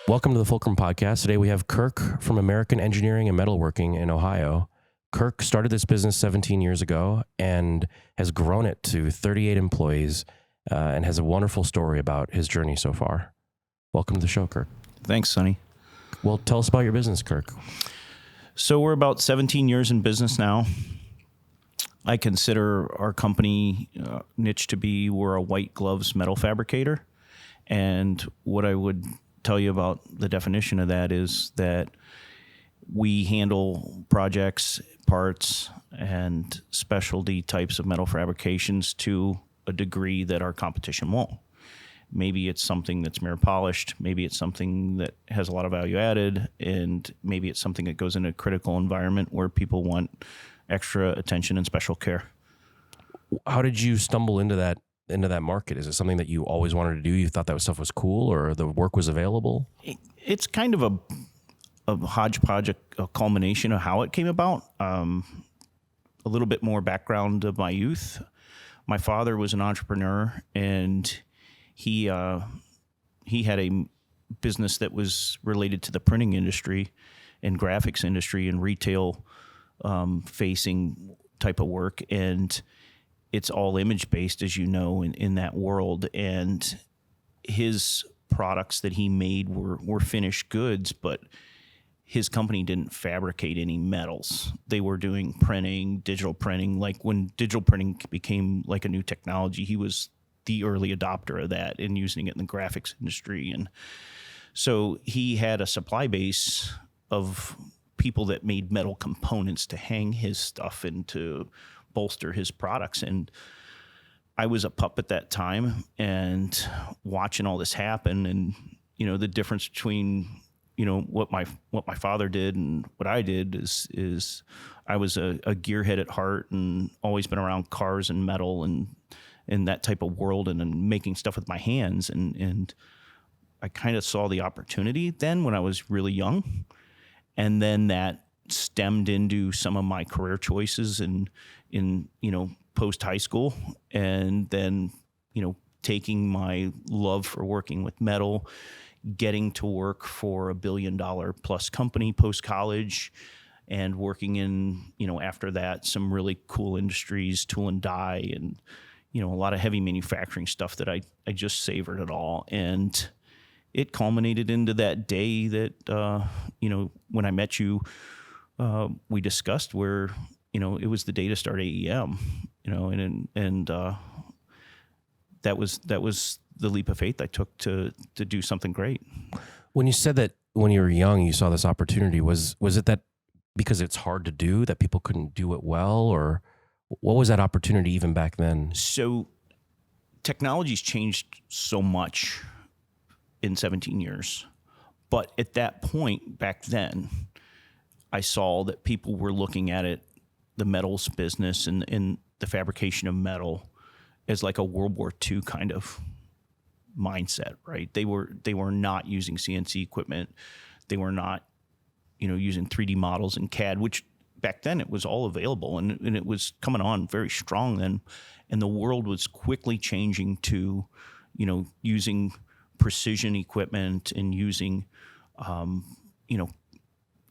Welcome to the Fulcrum Podcast. Today we have Kirk from American Engineering and Metalworking in Ohio. Kirk started this business 17 years ago and has grown it to 38 employees and has a wonderful story about his journey so far. Welcome to the show, Kirk. Thanks, Sonny. Well, tell us about your business, Kirk. So we're about 17 years in business now. I consider our company niche to be we're a white gloves metal fabricator. And what I would tell you about the definition of that is that we handle projects, parts, and specialty types of metal fabrications to a degree that our competition won't. Maybe it's something that's mirror polished, maybe it's something that has a lot of value added, and maybe it's something that goes in a critical environment where people want extra attention and special care. How did you stumble into that market? Is it something that you always wanted to do? You thought that stuff was cool, or the work was available? It's kind of a hodgepodge, a culmination of how it came about. A little bit more background of my youth. My father was an entrepreneur, and he had a business that was related to the printing industry and graphics industry and retail facing type of work. And it's all image-based, as you know, in that world. And his products that he made were finished goods, but his company didn't fabricate any metals. They were doing printing, digital printing. Like when digital printing became like a new technology, he was the early adopter of that and using it in the graphics industry. And so he had a supply base of people that made metal components to hang his stuff and to bolster his products. And I was a pup at that time and watching all this happen, and the difference between what my father did and what I did is I was a gearhead at heart and always been around cars and metal and that type of world and making stuff with my hands, and I kind of saw the opportunity then when I was really young, and then that stemmed into some of my career choices in post high school, and then taking my love for working with metal, getting to work for $1 billion plus company post college, and working in after that some really cool industries, tool and die, and a lot of heavy manufacturing stuff that I just savored it all. And it culminated into that day that when I met you, we discussed where it was the day to start AEM, and that was the leap of faith I took to do something great. When you said that when you were young, you saw this opportunity, was it that because it's hard to do, that people couldn't do it well, or what was that opportunity even back then? So technology's changed so much in 17 years. But at that point back then, I saw that people were looking at it, the metals business and the fabrication of metal, as like a World War II kind of mindset, right? They were not using CNC equipment. They were not, using 3D models and CAD, which back then it was all available and it was coming on very strong then. And the world was quickly changing to, using precision equipment and using,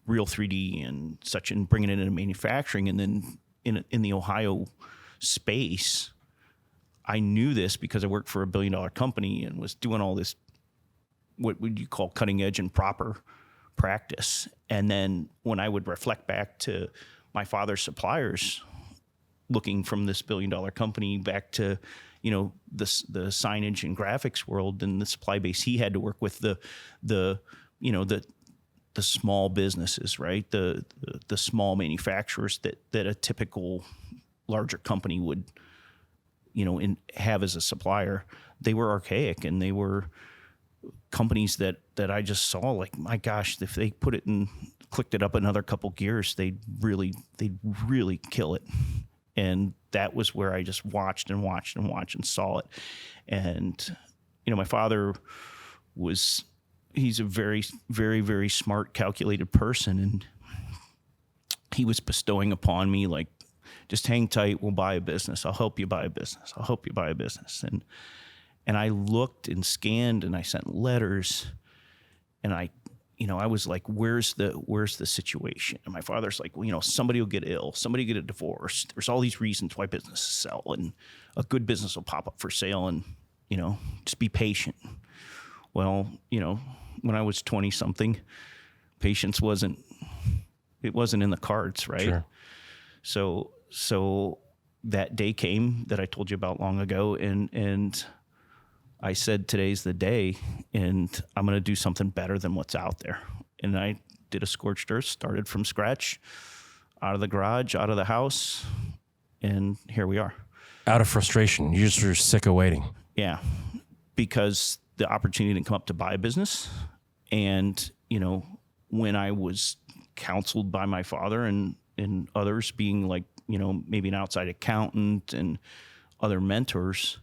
real 3D and such, and bringing it into manufacturing. And then in the Ohio space, I knew this because I worked for $1 billion company and was doing all this, what would you call cutting edge and proper practice. And then when I would reflect back to my father's suppliers, looking from this $1 billion company back to, the signage and graphics world and the supply base he had to work with, the small businesses, right? The small manufacturers that a typical larger company would, have as a supplier. They were archaic, and they were companies that I just saw like, my gosh, if they put it in, clicked it up another couple gears, they'd really kill it. And that was where I just watched and saw it. And, my father he's a very, very, very smart, calculated person. And he was bestowing upon me, like, just hang tight, we'll buy a business. I'll help you buy a business. I'll help you buy a business. And I looked and scanned and I sent letters, I was like, where's the situation? And my father's like, well, somebody will get ill, somebody will get a divorce. There's all these reasons why businesses sell, and a good business will pop up for sale, and, just be patient. Well, when I was 20 something, patience wasn't in the cards, right? Sure. So that day came that I told you about long ago, and I said, today's the day, and I'm going to do something better than what's out there. And I did a scorched earth, started from scratch, out of the garage, out of the house, and here we are. Out of frustration. You just were sick of waiting. Yeah, because the opportunity didn't come up to buy a business. And, when I was counseled by my father and others, being like, maybe an outside accountant and other mentors,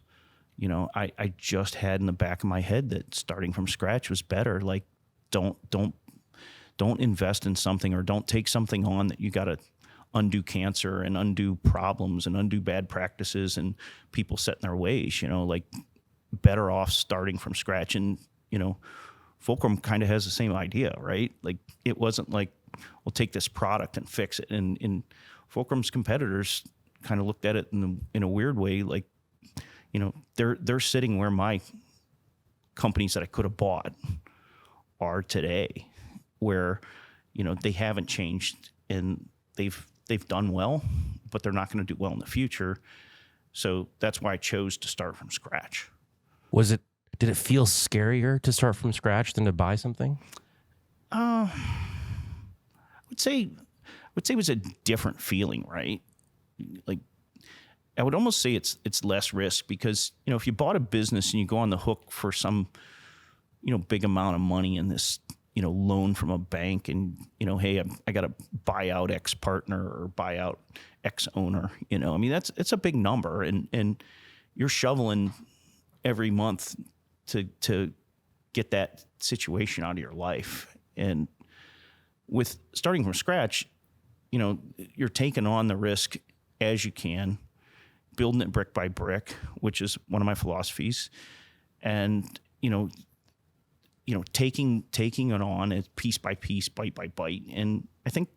I just had in the back of my head that starting from scratch was better. Like, don't invest in something, or don't take something on that you got to undo cancer and undo problems and undo bad practices and people set in their ways, like, better off starting from scratch. And, Fulcrum kind of has the same idea, right? Like, it wasn't like, we'll take this product and fix it. And Fulcrum's competitors kind of looked at it in a weird way, like, they're sitting where my companies that I could have bought are today, where, they haven't changed, and they've done well, but they're not going to do well in the future. So that's why I chose to start from scratch. Did it feel scarier to start from scratch than to buy something? I would say it was a different feeling, right? Like, I would almost say it's less risk, because, if you bought a business and you go on the hook for some, big amount of money in this, loan from a bank, and, hey, I got to buy out X partner or buy out X owner, it's a big number, and you're shoveling every month to get that situation out of your life. And with starting from scratch, you're taking on the risk as you can, building it brick by brick, which is one of my philosophies, and taking it on as piece by piece, bite by bite. And I think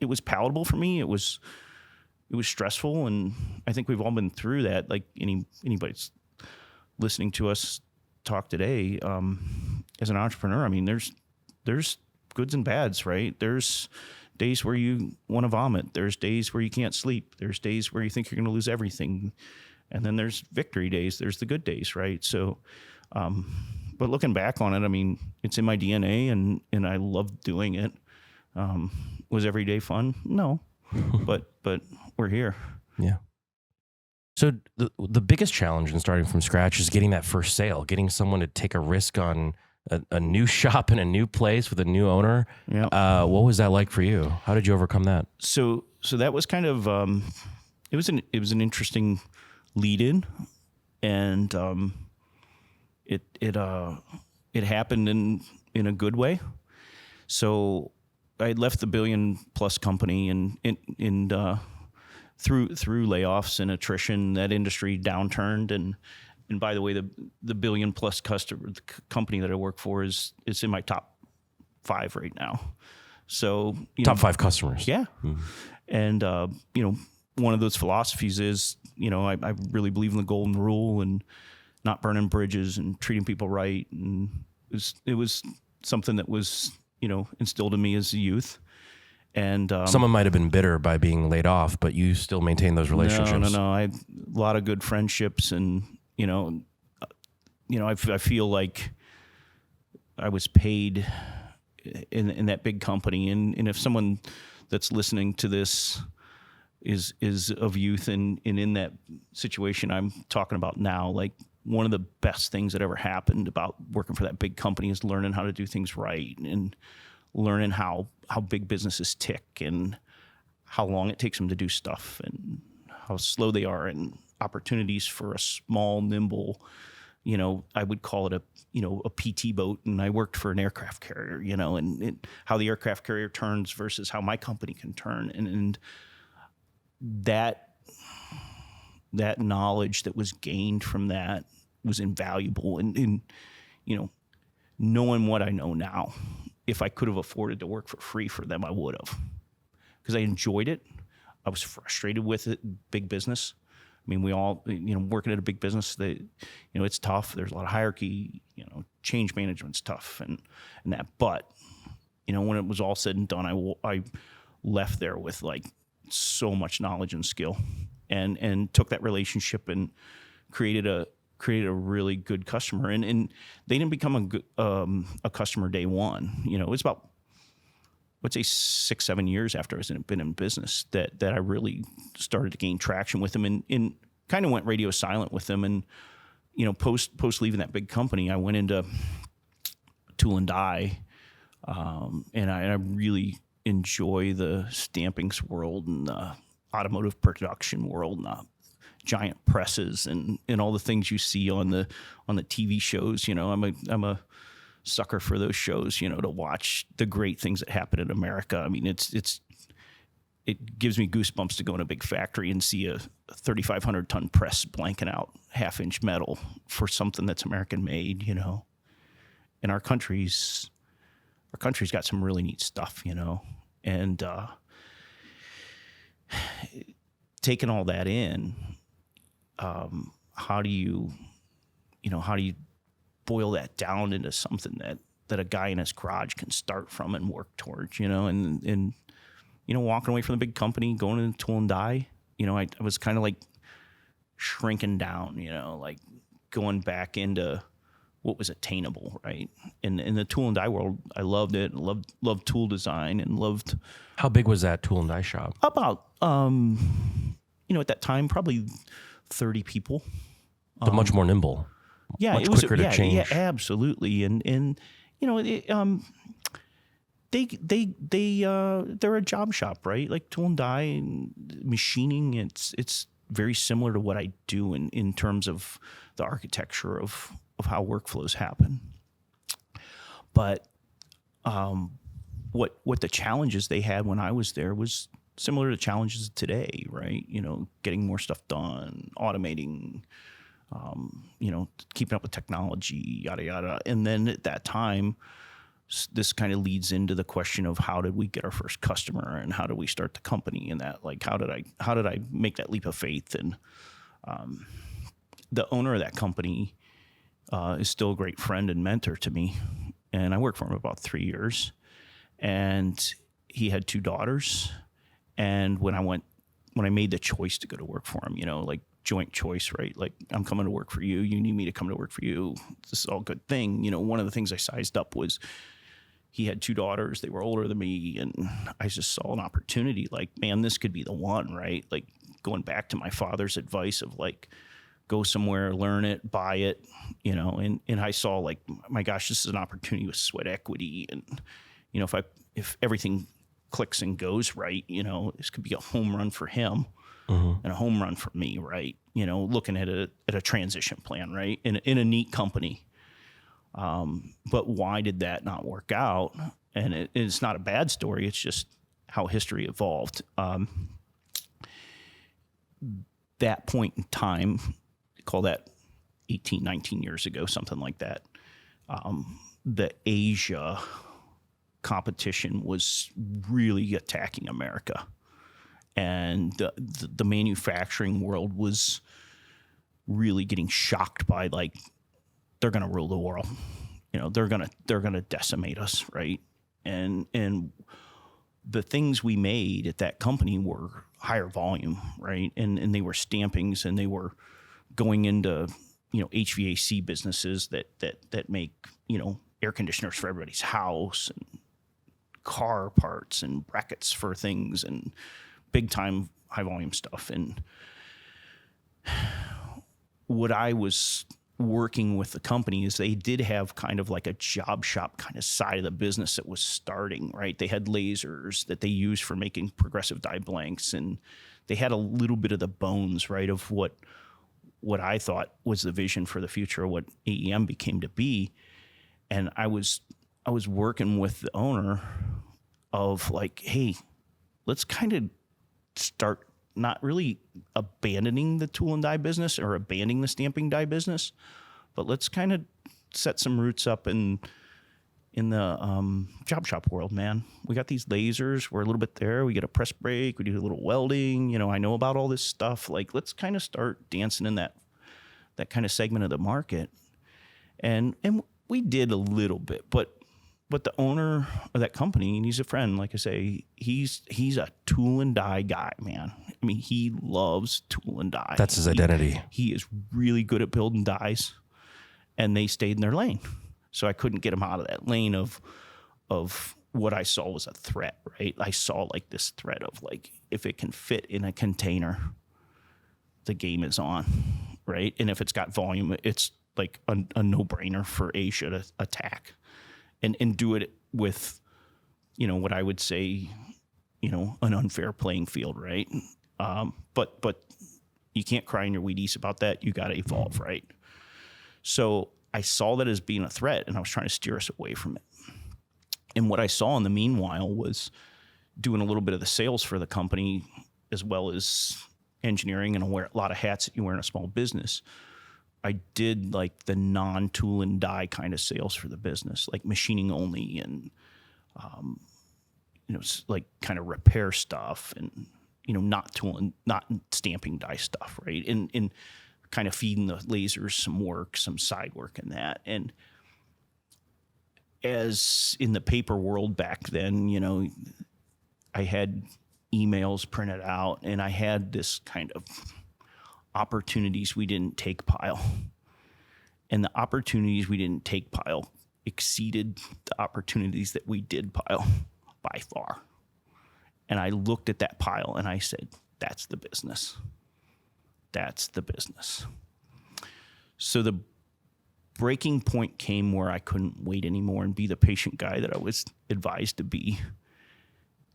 it was palatable for me. It was stressful, and I think we've all been through that. Like, anybody's listening to us talk today, as an entrepreneur, there's goods and bads, right? There's days where you want to vomit. There's days where you can't sleep. There's days where you think you're going to lose everything. And then there's victory days. There's the good days, right? So, but looking back on it, it's in my DNA, and I love doing it. Was every day fun? No, but we're here. Yeah. So the biggest challenge in starting from scratch is getting that first sale, getting someone to take a risk on a new shop in a new place with a new owner. Yeah. What was that like for you? How did you overcome that? So that was kind of, it was an interesting lead in, and, it happened in a good way. So I left the $1 billion+ company, and through layoffs and attrition, that industry downturned. And by the way, the $1 billion+ customer, the company that I work for, is in my top 5 right now. So top 5 customers. Yeah. Mm-hmm. And one of those philosophies is, I really believe in the golden rule and not burning bridges and treating people right. And it was something that was, instilled in me as a youth. And someone might have been bitter by being laid off, but you still maintain those relationships. No. I had a lot of good friendships, and I feel like I was paid in that big company. And if someone that's listening to this is of youth and in that situation I'm talking about now, like, one of the best things that ever happened about working for that big company is learning how to do things right, and learning how big businesses tick, and how long it takes them to do stuff, and how slow they are, and opportunities for a small, nimble, I would call it a PT boat, and I worked for an aircraft carrier, and how the aircraft carrier turns versus how my company can turn. And that knowledge that was gained from that was invaluable. And knowing what I know now, if I could have afforded to work for free for them, I would have, because I enjoyed it. I was frustrated with it. Big business. I mean, we all, working at a big business, it's tough. There's a lot of hierarchy, change management's tough and that. But, when it was all said and done, I left there with like so much knowledge and skill, and took that relationship and created a really good customer. And they didn't become a customer day one. It was about, let's say 6-7 years after I was been in business that I really started to gain traction with them, and kind of went radio silent with them. And, post leaving that big company, I went into tool and die. And I really enjoy the stampings world and the automotive production world and the giant presses and all the things you see on the TV shows. I'm a sucker for those shows, to watch the great things that happen in America. I mean, it gives me goosebumps to go in a big factory and see a 3,500 ton press blanking out 1/2-inch metal for something that's American made, And our country's got some really neat stuff, and taking all that in, how do you boil that down into something that a guy in his garage can start from and work towards, and walking away from the big company, going into tool and die, I was kind of like shrinking down, like going back into what was attainable, right? In the tool and die world, I loved it. Loved tool design and loved. How big was that tool and die shop? About, at that time, probably 30 people. But much more nimble. Yeah, much it was quicker to change. Yeah, absolutely. And they're a job shop, right? Like tool and die and machining. It's very similar to what I do in terms of the architecture of how workflows happen. But what the challenges they had when I was there was similar to challenges today, right? Getting more stuff done, automating, keeping up with technology, yada, yada. And then at that time, this kind of leads into the question of how did we get our first customer and how did we start the company, and that, like, how did I make that leap of faith? And the owner of that company is still a great friend and mentor to me. And I worked for him about 3 years, and he had 2 daughters. And when I made the choice to go to work for him, like joint choice, right? Like, I'm coming to work for you. You need me to come to work for you. This is all a good thing. One of the things I sized up was he had 2 daughters. They were older than me. And I just saw an opportunity, like, man, this could be the one, right? Like, going back to my father's advice of like, go somewhere, learn it, buy it, and I saw, like, my gosh, this is an opportunity with sweat equity. And, if everything clicks and goes right, this could be a home run for him. Mm-hmm. And a home run for me, right? Looking at a transition plan, right? In a neat company. But why did that not work out? And it's not a bad story. It's just how history evolved. That point in time, call that 18, 19 years ago, something like that. The Asia competition was really attacking America. And the manufacturing world was really getting shocked by, like, they're going to rule the world. They're going to decimate us, right? And the things we made at that company were higher volume, right? And they were stampings, and they were going into HVAC businesses that make air conditioners for everybody's house, and car parts and brackets for things, and big time high volume stuff. And what I was working with the company is they did have kind of like a job shop kind of side of the business that was starting, right? They had lasers that they used for making progressive die blanks, and they had a little bit of the bones, right, of what I thought was the vision for the future of what AEM became to be. And I was working with the owner of, like, hey, let's kind of start not really abandoning the tool and die business or abandoning the stamping die business, but let's kind of set some roots up and in the job shop world, man. We got these lasers. We're a little bit there. We get a press brake. We do a little welding. You know, I know about all this stuff. Like, let's kind of start dancing in that kind of segment of the market. And we did a little bit, but the owner of that company, and he's a friend, like I say, he's a tool and die guy, man. I mean, he loves tool and die. That's his identity. He is really good at building dies, and they stayed in their lane. So I couldn't get him out of that lane of what I saw was a threat, right? I saw like this threat of like, if it can fit in a container, the game is on, right? And if it's got volume, it's like a no-brainer for Asia to attack and do it with, you know, what I would say, you know, an unfair playing field, right? But you can't cry in your Wheaties about that. You got to evolve, right? So I saw that as being a threat, and I was trying to steer us away from it. And what I saw in the meanwhile was doing a little bit of the sales for the company, as well as engineering, and I wear a lot of hats that you wear in a small business. I did like the non-tool and die kind of sales for the business, like machining only, and you know, like kind of repair stuff, and you know, not tooling, not stamping die stuff, right? And kind of feeding the lasers some work, some side work in that. And as in the paper world back then, you know, I had emails printed out, and I had this kind of opportunities we didn't take pile. And the opportunities we didn't take pile exceeded the opportunities that we did pile by far. And I looked at that pile and I said, that's the business. That's the business. So the breaking point came where I couldn't wait anymore and be the patient guy that I was advised to be.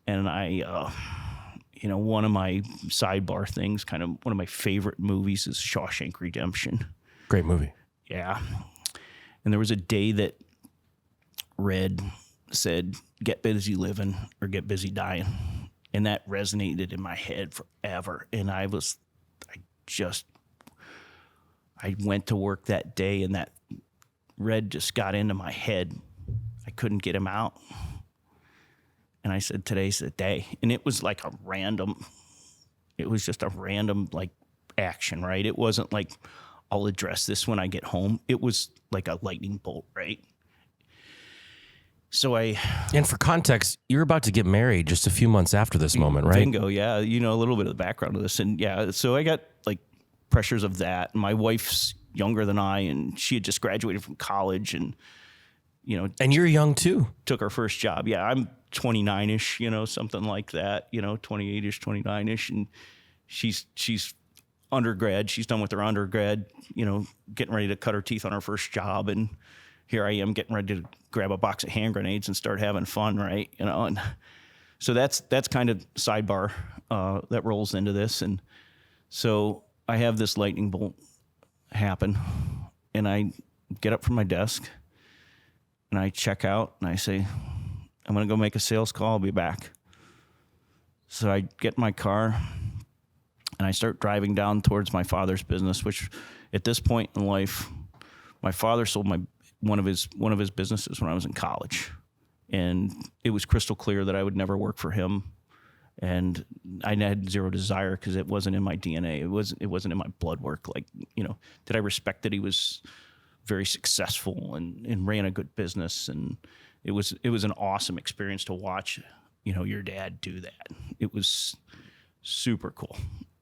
And I, you know, one of my sidebar things, kind of one of my favorite movies is Shawshank Redemption. Great movie. Yeah. And there was a day that Red said, get busy living or get busy dying. And that resonated in my head forever. And I went to work that day, and that Red just got into my head. I couldn't get him out. And I said, today's the day. And it was like it was just a random like action, right? It wasn't like, I'll address this when I get home. It was like a lightning bolt, right? So and for context, you're about to get married just a few months after this moment, right? Bingo, yeah. You know, a little bit of the background of this. And yeah, so I got like pressures of that. My wife's younger than I, and she had just graduated from college, and, you know. And you're young too. Took her first job. Yeah, I'm 29-ish, you know, something like that, you know, 28-ish, 29-ish. And she's undergrad. She's done with her undergrad, you know, getting ready to cut her teeth on her first job. And here I am getting ready to grab a box of hand grenades and start having fun, right? You know, and so that's kind of sidebar that rolls into this. And so I have this lightning bolt happen, and I get up from my desk and I check out and I say, I'm going to go make a sales call. I'll be back. So I get in my car and I start driving down towards my father's business, which at this point in life, my father sold one of his businesses when I was in college, and it was crystal clear that I would never work for him, and I had zero desire because it wasn't in my DNA. It wasn't in my blood work. Like, you know, did I respect that he was very successful and ran a good business, and it was an awesome experience to watch, you know, your dad do that. It was super cool,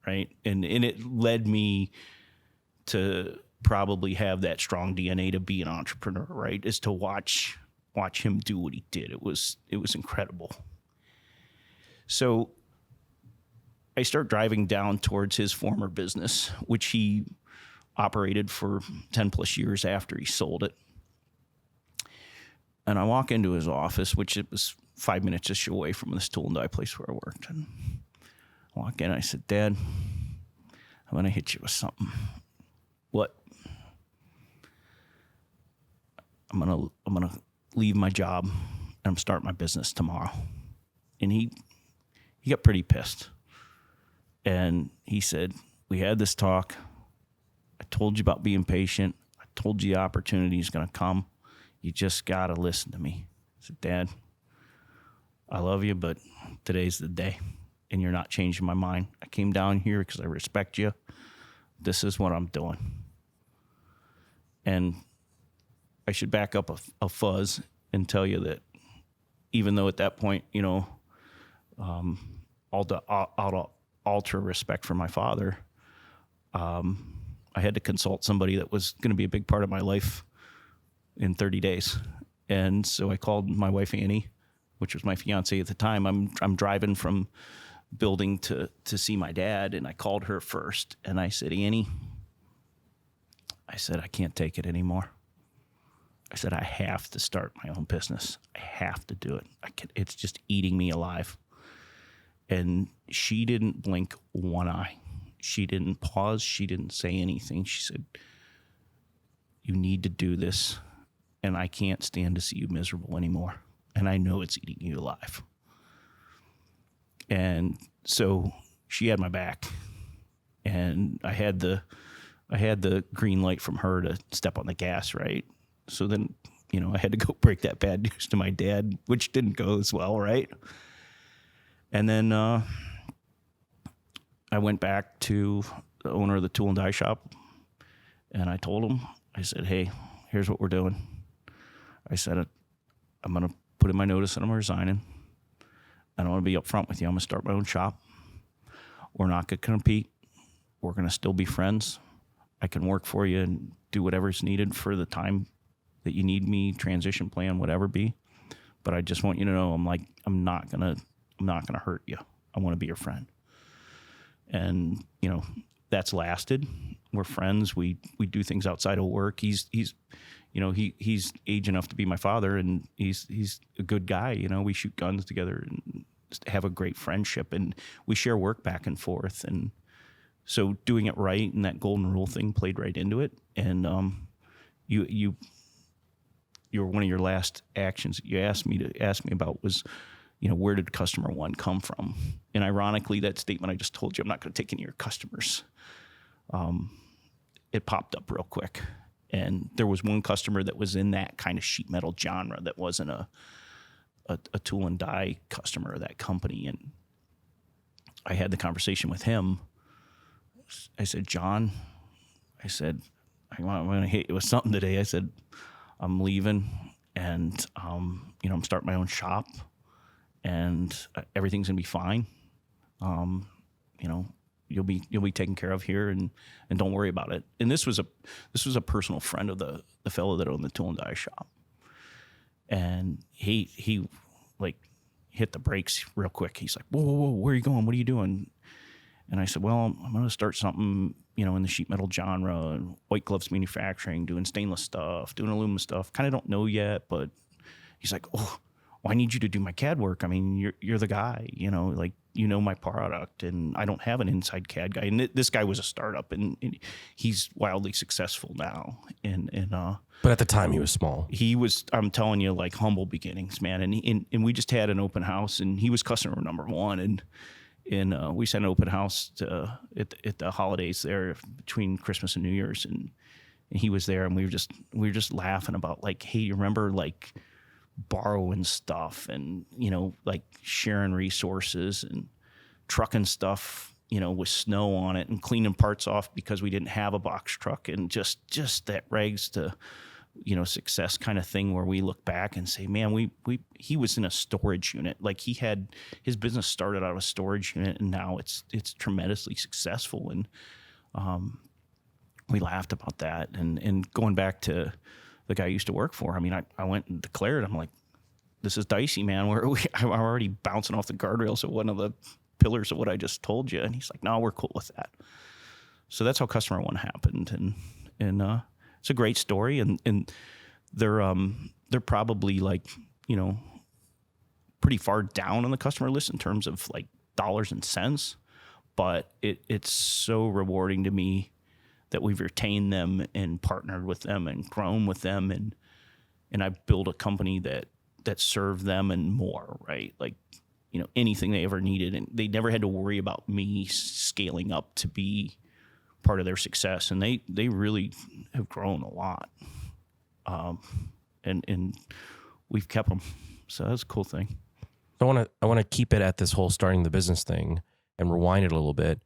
right? And it led me to probably have that strong DNA to be an entrepreneur, right? Is to watch him do what he did. It was incredible. So I start driving down towards his former business, which he operated for 10 plus years after he sold it. And I walk into his office, which it was 5 minutes-ish away from this tool and die place where I worked. And I walk in, I said, Dad, I'm going to hit you with something. What? I'm gonna leave my job and I'm starting my business tomorrow. And he got pretty pissed. And he said, we had this talk. I told you about being patient. I told you the opportunity is going to come. You just got to listen to me. said, Dad, I love you, but today's the day, and you're not changing my mind. I came down here because I respect you. This is what I'm doing. And I should back up a fuzz and tell you that even though at that point, all the ultra respect for my father, I had to consult somebody that was going to be a big part of my life in 30 days. And so I called my wife, Annie, which was my fiance at the time. I'm driving from building to see my dad, and I called her first, and I said, Annie, I said, I can't take it anymore. I said, I have to start my own business. I have to do it. It's just eating me alive. And she didn't blink one eye. She didn't pause. She didn't say anything. She said, you need to do this, and I can't stand to see you miserable anymore. And I know it's eating you alive. And so she had my back, and I had the green light from her to step on the gas, right? So then, I had to go break that bad news to my dad, which didn't go as well, right? And then I went back to the owner of the tool and die shop, and I told him, I said, hey, here's what we're doing. I said, I'm going to put in my notice that I'm resigning. I don't want to be upfront with you. I'm going to start my own shop. We're not going to compete. We're going to still be friends. I can work for you and do whatever's needed for the time that you need me, transition plan, whatever be. But I just want you to know, I'm not going to hurt you. I want to be your friend. And, that's lasted. We're friends. We do things outside of work. He's age enough to be my father, and he's a good guy. We shoot guns together and have a great friendship, and we share work back and forth. And so doing it right and that golden rule thing played right into it. And you were one of your last actions that you asked me about was, where did customer one come from? And ironically, that statement I just told you, I'm not going to take any of your customers. It popped up real quick. And there was one customer that was in that kind of sheet metal genre that wasn't a tool and die customer of that company. And I had the conversation with him. I said, John, I'm going to hit you with something today. I said, I'm leaving, and I'm starting my own shop, and everything's going to be fine. You'll be taken care of here, and don't worry about it. And this was a personal friend of the fellow that owned the tool and die shop. And he like hit the brakes real quick. He's like, whoa, where are you going? What are you doing? And I said, well, I'm going to start something, in the sheet metal genre, and white gloves manufacturing, doing stainless stuff, doing aluminum stuff. Kind of don't know yet, but he's like, oh, well, I need you to do my CAD work. I mean, you're the guy, my product, and I don't have an inside CAD guy. And this guy was a startup, and he's wildly successful now. But at the time, he was small. He was, I'm telling you, like humble beginnings, man. And we just had an open house, and he was customer number one. And we sent an open house at the holidays there between Christmas and New Year's, and he was there, and we were just laughing about like, hey, you remember like borrowing stuff and like sharing resources and trucking stuff with snow on it and cleaning parts off because we didn't have a box truck, and just that rags to success kind of thing where we look back and say, man, he was in a storage unit. Like his business started out of a storage unit, and now it's tremendously successful. And we laughed about that. And going back to the guy I used to work for, I mean, I went and declared, I'm like, this is dicey, man. I'm already bouncing off the guardrails of one of the pillars of what I just told you. And he's like, no, we're cool with that. So that's how customer one happened. And it's a great story. And they're probably like, pretty far down on the customer list in terms of like dollars and cents. But it's so rewarding to me that we've retained them and partnered with them and grown with them. And I've built a company that served them and more, right? Like, anything they ever needed. And they never had to worry about me scaling up to be part of their success. And they really have grown a lot. And we've kept them. So that's a cool thing. I want to keep it at this whole starting the business thing and rewind it a little bit.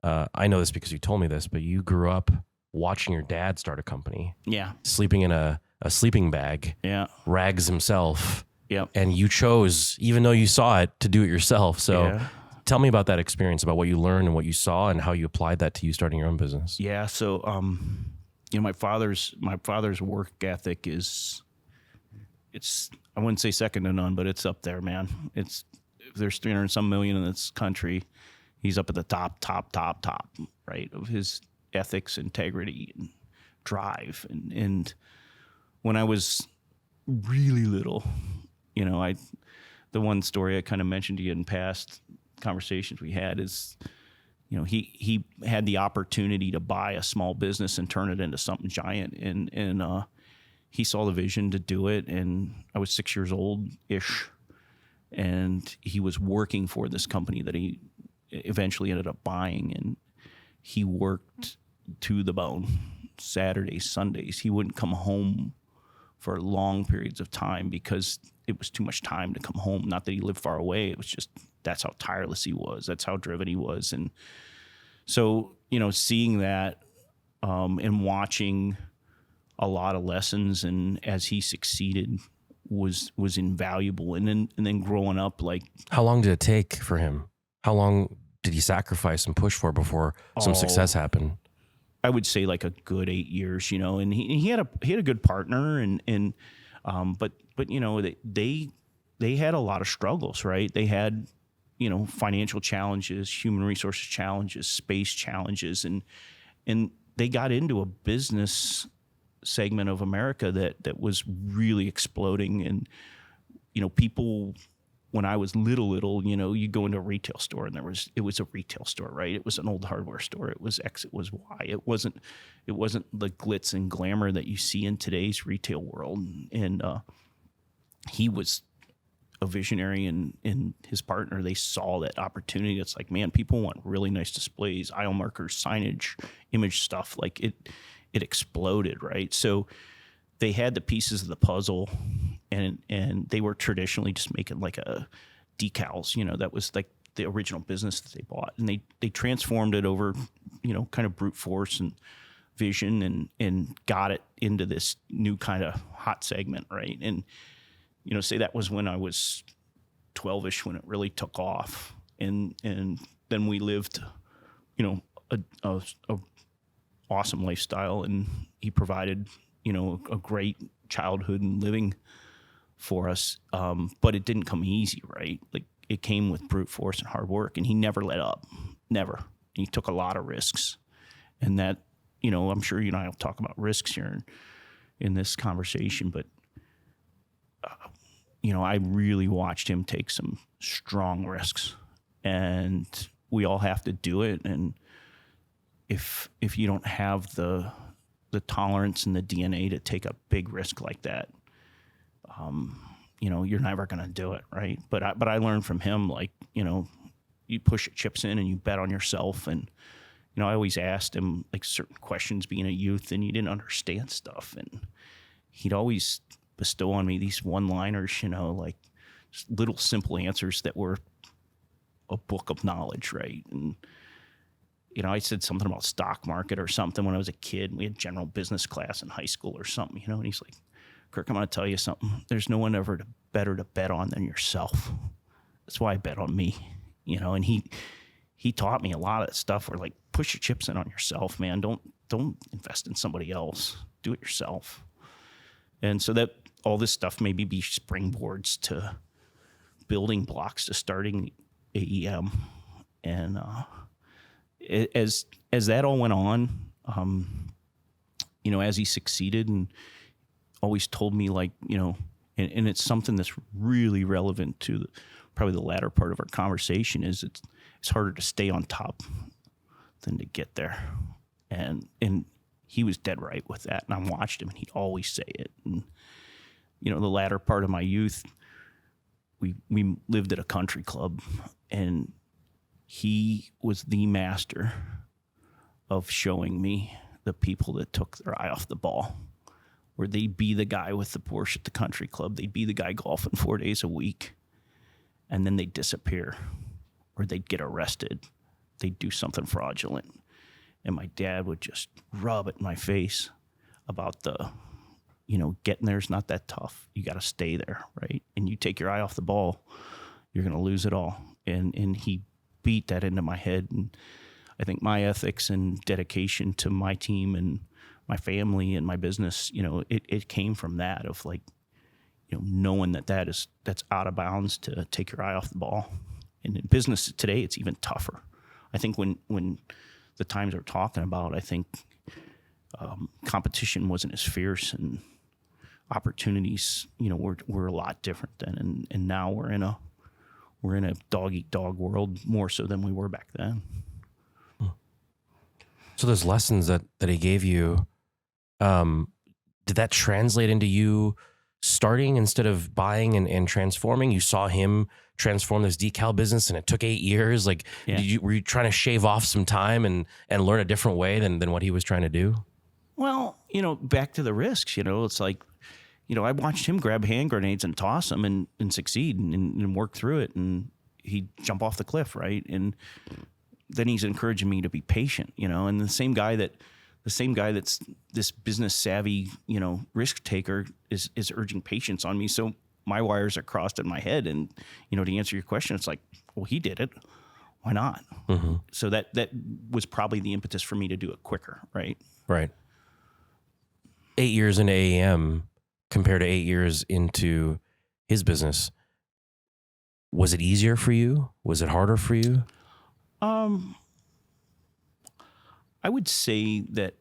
I know this because you told me this, but you grew up watching your dad start a company. Yeah. Sleeping in a sleeping bag. Yeah. Rags himself. Yep. And you chose, even though you saw it, to do it yourself. So tell me about that experience, about what you learned and what you saw and how you applied that to you starting your own business. Yeah. So, my father's work ethic is, I wouldn't say second to none, but it's up there, man. If there's 300 and some million in this country, he's up at the top, right, of his ethics, integrity, and drive. And when I was really little, the one story I kind of mentioned to you in past conversations we had is, he had the opportunity to buy a small business and turn it into something giant. And he saw the vision to do it. And I was 6 years old-ish. And he was working for this company that he eventually ended up buying. And he worked to the bone, Saturdays, Sundays. He wouldn't come home for long periods of time because it was too much time to come home. Not that he lived far away. It was just, that's how tireless he was. That's how driven he was. And so, seeing that and watching a lot of lessons, and as he succeeded was invaluable. And then growing up, like, how long did it take for him? How long did he sacrifice and push for before some success happened? I would say like a good 8 years, and he had a good partner, but they had a lot of struggles, right? They had, financial challenges, human resources challenges, space challenges, and they got into a business segment of America that was really exploding. And, people, when I was little, you go into a retail store and it was a retail store, right? It was an old hardware store. It was X, it was Y. It wasn't the glitz and glamour that you see in today's retail world. And he was a visionary, and his partner, they saw that opportunity. It's like, man, people want really nice displays, aisle markers, signage, image stuff. Like it exploded, right? So they had the pieces of the puzzle, and they were traditionally just making like decals, that was like the original business that they bought. And they transformed it over, kind of brute force and vision, and got it into this new kind of hot segment, right? And, say that was when I was 12-ish when it really took off. And then we lived, a awesome lifestyle, and he provided, a great childhood and living for us. But it didn't come easy, right? Like, it came with brute force and hard work, and he never let up, never. He took a lot of risks, and that, I'm sure you and I will talk about risks here in this conversation, but I really watched him take some strong risks, and we all have to do it. And if you don't have the tolerance and the DNA to take a big risk like that, you're never going to do it, right? But I learned from him, like, you push your chips in and you bet on yourself. And I always asked him like certain questions being a youth, and he didn't understand stuff, and he'd always bestow on me these one-liners, like just little simple answers that were a book of knowledge, right? And I said something about stock market or something when I was a kid. We had general business class in high school or something, and he's like, Kirk, I'm going to tell you something. There's no one ever better to bet on than yourself. That's why I bet on me, and he taught me a lot of stuff where, like, push your chips in on yourself, man. Don't invest in somebody else. Do it yourself. And so that all this stuff maybe be springboards to building blocks to starting AEM. And as that all went on, as he succeeded, and always told me, like, and it's something that's really relevant to probably the latter part of our conversation, is it's harder to stay on top than to get there. And he was dead right with that. And I watched him, and he'd always say it. And, the latter part of my youth, we lived at a country club, and he was the master of showing me the people that took their eye off the ball where they'd be the guy with the Porsche at the country club. They'd be the guy golfing 4 days a week. And then they'd disappear, or they'd get arrested. They'd do something fraudulent. And my dad would just rub it in my face about getting there is not that tough. You got to stay there, right? And you take your eye off the ball, you're going to lose it all. And he beat that into my head. And I think my ethics and dedication to my team and my family and my business, it came from that of like, knowing that's out of bounds to take your eye off the ball. And in business today, it's even tougher. I think when the times we're talking about, I think competition wasn't as fierce and opportunities, were a lot different then. And now we're in a dog eat dog world more so than we were back then. So those lessons that he gave you, did that translate into you starting instead of buying and transforming? You saw him transform this decal business and it took 8 years. Like, Yeah. were you trying to shave off some time and learn a different way than what he was trying to do? Well, back to the risks, it's like, I watched him grab hand grenades and toss them and succeed and work through it. And he'd jump off the cliff, right? And then he's encouraging me to be patient, and the same guy that's this business savvy, risk taker is urging patience on me. So my wires are crossed in my head. And, to answer your question, it's like, well, he did it. Why not? Mm-hmm. So that was probably the impetus for me to do it quicker. Right. Right. 8 years into AEM compared to 8 years into his business. Was it easier for you? Was it harder for you? I would say that,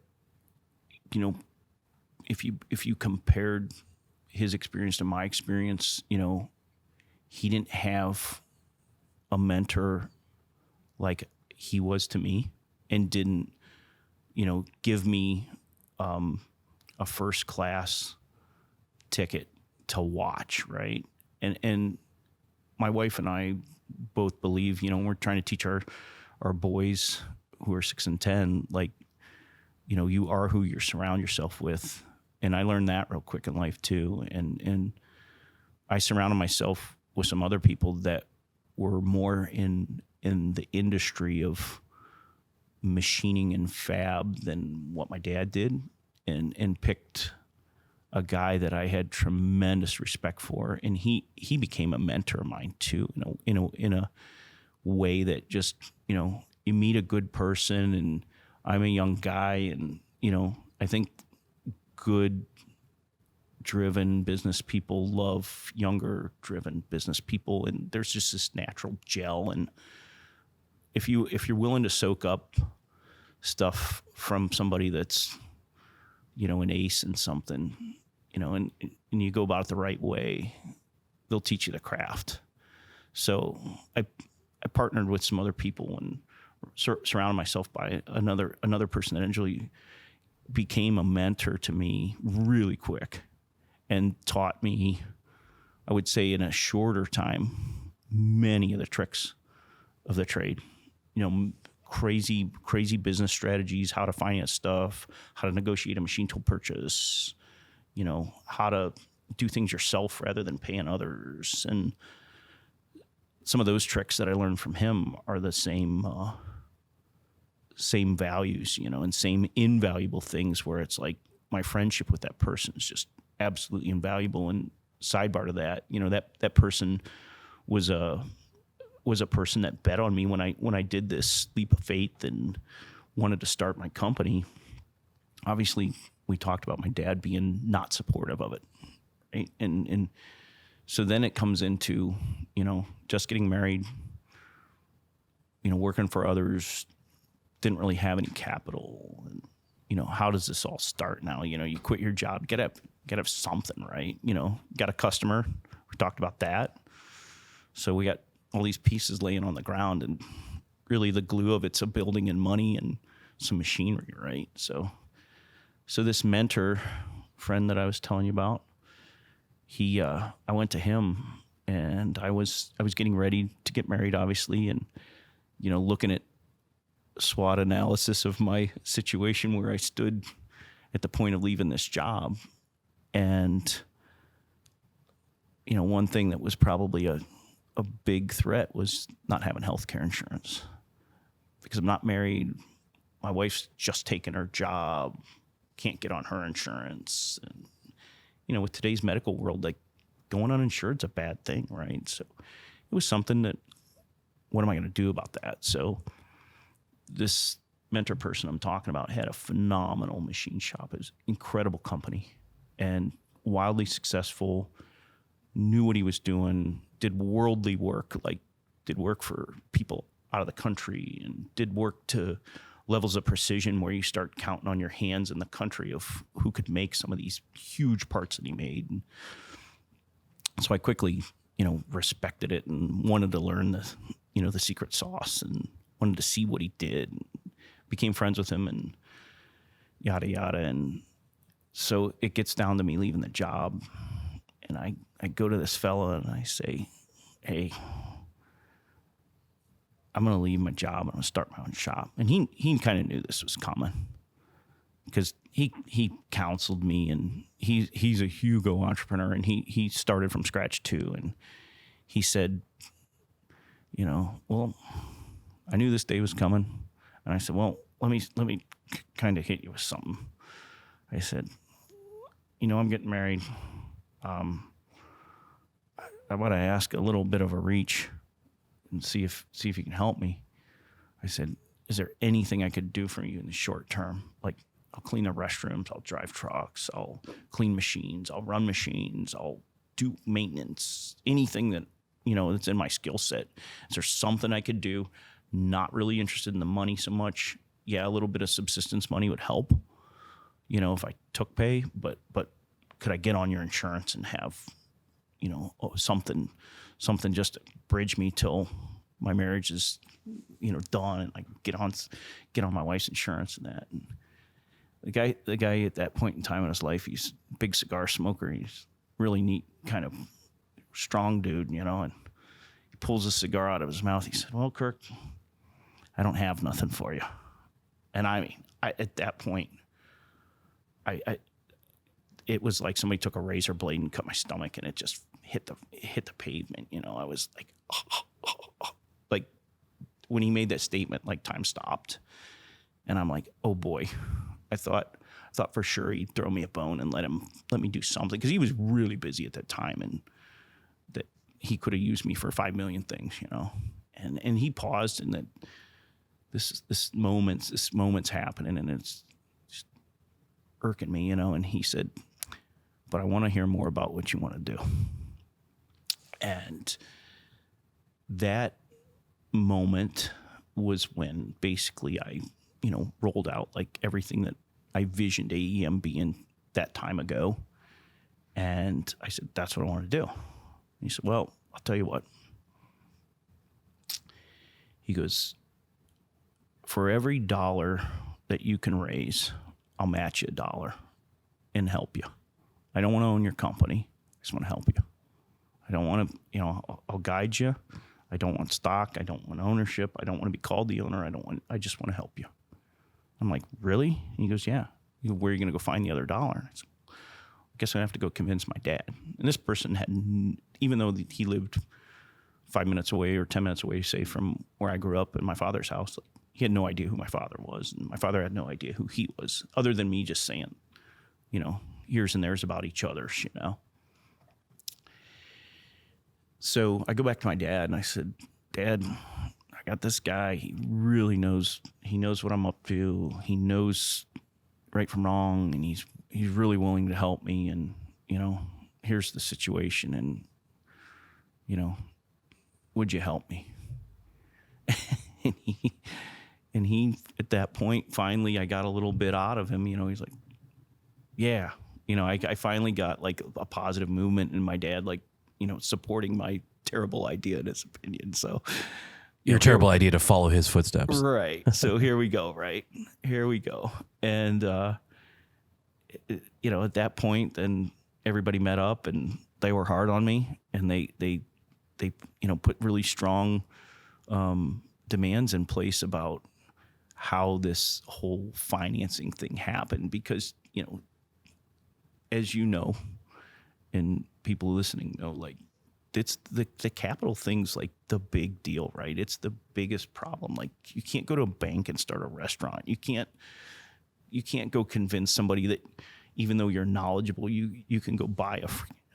if you compared his experience to my experience, he didn't have a mentor like he was to me, and didn't, give me a first class ticket to watch, right? And my wife and I both believe, we're trying to teach our boys who are 6 and 10, like, you are who you surround yourself with. And I learned that real quick in life too. And I surrounded myself with some other people that were more in the industry of machining and fab than what my dad did, and picked a guy that I had tremendous respect for. And he became a mentor of mine too, in a way that just, you meet a good person, and I'm a young guy, and, I think good driven business people love younger driven business people, and there's just this natural gel. And if you're willing to soak up stuff from somebody that's, an ace in something, and you go about it the right way, they'll teach you the craft. So I partnered with some other people and surrounded myself by another person that actually became a mentor to me really quick, and taught me, I would say in a shorter time, many of the tricks of the trade. Crazy business strategies, how to finance stuff, how to negotiate a machine tool purchase, how to do things yourself rather than paying others. And some of those tricks that I learned from him are the same values, and same invaluable things, where it's like my friendship with that person is just absolutely invaluable. And sidebar to that, that person was a person that bet on me when I did this leap of faith and wanted to start my company. Obviously, we talked about my dad being not supportive of it, right? And so then it comes into, just getting married, working for others, didn't really have any capital. And, how does this all start now? You quit your job, gotta have something, right? Got a customer. We talked about that. So we got all these pieces laying on the ground, and really the glue of it's a building and money and some machinery, right? So this mentor friend that I was telling you about, I went to him, and I was getting ready to get married, obviously, and, looking at SWOT analysis of my situation where I stood at the point of leaving this job. And, one thing that was probably a big threat was not having health care insurance, because I'm not married. My wife's just taken her job, can't get on her insurance. And, with today's medical world, like, going uninsured is a bad thing, right? So it was something that, what am I going to do about that? So this mentor person I'm talking about had a phenomenal machine shop. It was an incredible company and wildly successful, knew what he was doing, did worldly work, like did work for people out of the country, and did work to levels of precision where you start counting on your hands in the country of who could make some of these huge parts that he made. And so I quickly, respected it and wanted to learn the secret sauce, and wanted to see what he did. Became friends with him and yada, yada. And so it gets down to me leaving the job. And I go to this fella and I say, hey, I'm going to leave my job. I'm going to start my own shop. And he kind of knew this was coming, because he counseled me, and he's a Hugo entrepreneur, and he started from scratch too. And he said, well, I knew this day was coming. And I said, well, let me kind of hit you with something. I said, I'm getting married. I want to ask a little bit of a reach and see if you can help me. I said, is there anything I could do for you in the short term? Like, I'll clean the restrooms, I'll drive trucks, I'll clean machines, I'll run machines, I'll do maintenance, anything that, that's in my skill set. Is there something I could do? Not really interested in the money so much. Yeah, a little bit of subsistence money would help, if I took pay, but could I get on your insurance and have, something just to bridge me till my marriage is, done, and I get on my wife's insurance and that. And the guy at that point in time in his life, he's a big cigar smoker. He's really neat, kind of strong dude, and he pulls a cigar out of his mouth. He said, well, Kirk, I don't have nothing for you. And I mean, at that point, it was like somebody took a razor blade and cut my stomach, and it just hit the pavement. I was like, like when he made that statement, like time stopped, and I'm like, oh boy, I thought for sure he'd throw me a bone and let me do something, because he was really busy at that time, and that he could have used me for 5 million things, and he paused, and that this moment's happening, and it's just irking me, and he said, but I want to hear more about what you want to do. And that moment was when basically I, rolled out like everything that I visioned AEM being that time ago. And I said, that's what I want to do. And he said, well, I'll tell you what. He goes, for every $1 that you can raise, I'll match you $1 and help you. I don't want to own your company. I just want to help you. I don't want to, I'll guide you. I don't want stock. I don't want ownership. I don't want to be called the owner. I just want to help you. I'm like, really? And he goes, yeah. He goes, where are you going to go find the other $1? I said, I guess I have to go convince my dad. And this person had, even though he lived 5 minutes away or 10 minutes away, say, from where I grew up in my father's house, he had no idea who my father was. And my father had no idea who he was, other than me just saying, years and theirs about each other's, So I go back to my dad and I said, Dad, I got this guy. He really knows what I'm up to. He knows right from wrong, and he's really willing to help me. And, here's the situation. And, would you help me? and he, at that point, finally, I got a little bit out of him. He's like, yeah. I finally got like a positive movement in my dad, like, supporting my terrible idea in his opinion. So Your terrible idea to follow his footsteps. Right. So here we go. Right. Here we go. And, at that point, then everybody met up and they were hard on me, and they put really strong, demands in place about how this whole financing thing happened, because, as you know, and people listening know, like, it's the capital thing's like the big deal, right? It's the biggest problem. Like, you can't go to a bank and start a restaurant. You can't go convince somebody that even though you're knowledgeable, you can go buy a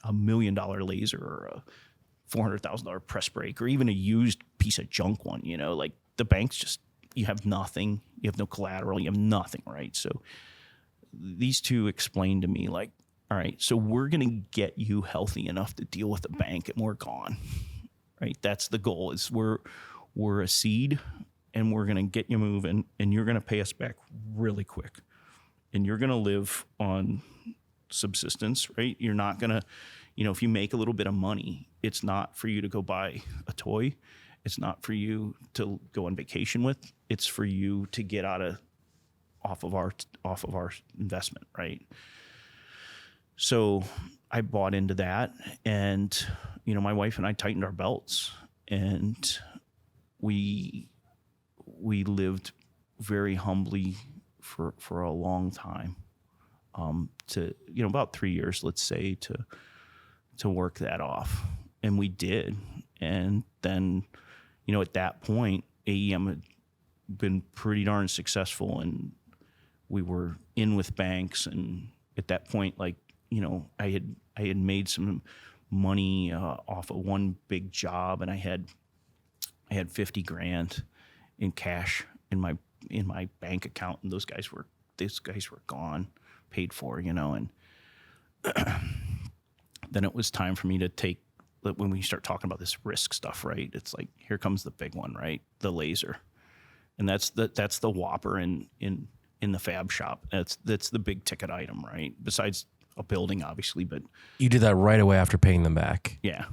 $1 million laser or a $400,000 press brake or even a used piece of junk one. Like, the banks just, you have nothing, you have no collateral, you have nothing, right? So these two explained to me, like, all right, so we're going to get you healthy enough to deal with the bank and we're gone, right? That's the goal. Is we're a seed and we're going to get you moving and you're going to pay us back really quick. And you're going to live on subsistence, right? You're not going to, if you make a little bit of money, it's not for you to go buy a toy. It's not for you to go on vacation with. It's for you to get off of our investment, right? So I bought into that, and my wife and I tightened our belts, and we lived very humbly for a long time, to about 3 years, let's say, to work that off, and we did. And then at that point, AEM had been pretty darn successful, and we were in with banks, and at that point, like, I had made some money off of one big job, and I had $50,000 in cash in my bank account, and those guys were gone, paid for, and then it was time for me to take, when we start talking about this risk stuff, right? It's like, here comes the big one, right? The laser, and that's the whopper in the fab shop. That's the big ticket item, right? Besides a building, obviously, but You did that right away after paying them back. yeah,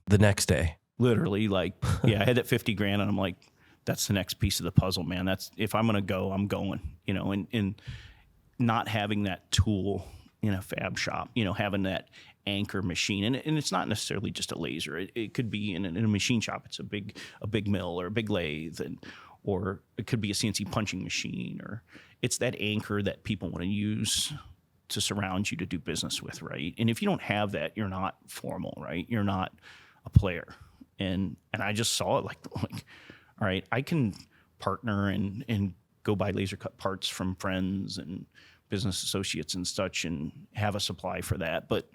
The next day. literally, like, yeah, I had that $50,000, and I'm like, that's the next piece of the puzzle, man. That's, if I'm gonna go, I'm going, and not having that tool in a fab shop, having that anchor machine, and it's not necessarily just a laser. It could be in a machine shop. It's a big mill or a big lathe, or it could be a CNC punching machine, or it's that anchor that people want to use to surround you to do business with, right? And if you don't have that, you're not formal, right? You're not a player. And I just saw it like, all right, I can partner and go buy laser cut parts from friends and business associates and such and have a supply for that. But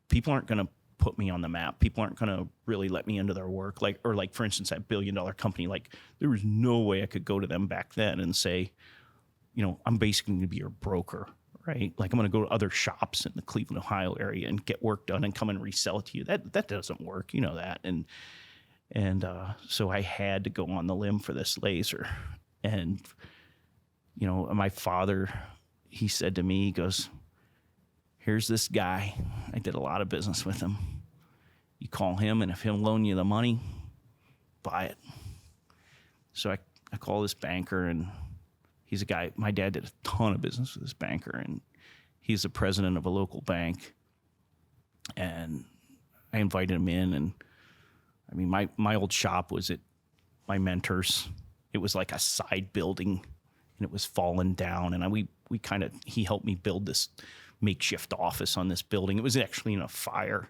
people aren't going to put me on the map. People aren't going to really let me into their work. Like, for instance, that $1 billion company, like, there was no way I could go to them back then and say, I'm basically going to be your broker, right? Like, I'm going to go to other shops in the Cleveland, Ohio area and get work done and come and resell it to you. That doesn't work, that. And so I had to go on the limb for this laser. And, my father, he said to me, he goes, here's this guy. I did a lot of business with him. You call him, and if he'll loan you the money, buy it. So I call this banker, and he's a guy, my dad did a ton of business with this banker, and he's the president of a local bank. And I invited him in, and I mean, my old shop was at my mentor's. It was like a side building, and it was fallen down, and he helped me build this makeshift office on this building. It was actually in a fire,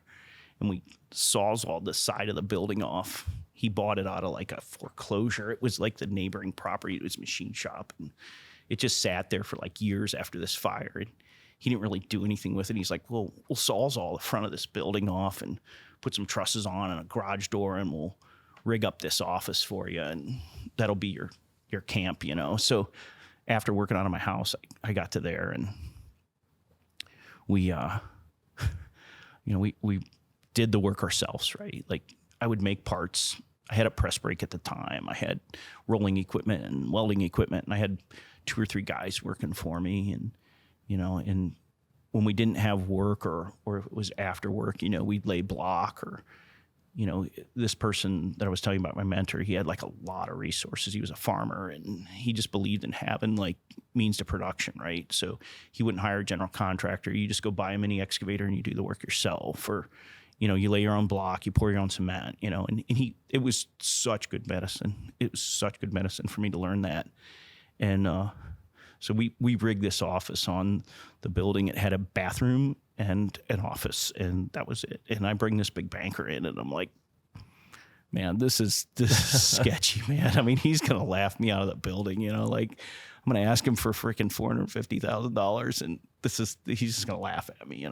and we sawzalled the side of the building off. He bought it out of like a foreclosure. It was like the neighboring property. It was a machine shop, and it just sat there for like years after this fire. And he didn't really do anything with it. He's like, well, we'll sawzall the front of this building off and put some trusses on and a garage door, and we'll rig up this office for you, and that'll be your camp, So after working out of my house, I got to there, and we did the work ourselves, right? Like, I would make parts. I had a press brake at the time. I had rolling equipment and welding equipment, and I had 2 or 3 guys working for me. And, and when we didn't have work or it was after work, we'd lay block, or, this person that I was telling you about, my mentor, he had like a lot of resources. He was a farmer, and he just believed in having like means to production, right? So he wouldn't hire a general contractor. You just go buy a mini excavator and you do the work yourself, or, you lay your own block, you pour your own cement, and it was such good medicine. It was such good medicine for me to learn that. And so we rigged this office on the building. It had a bathroom and an office, and that was it. And I bring this big banker in, and I'm like, man, this is sketchy, man. I mean, he's going to laugh me out of the building, like I'm going to ask him for freaking $450,000 and he's just going to laugh at me,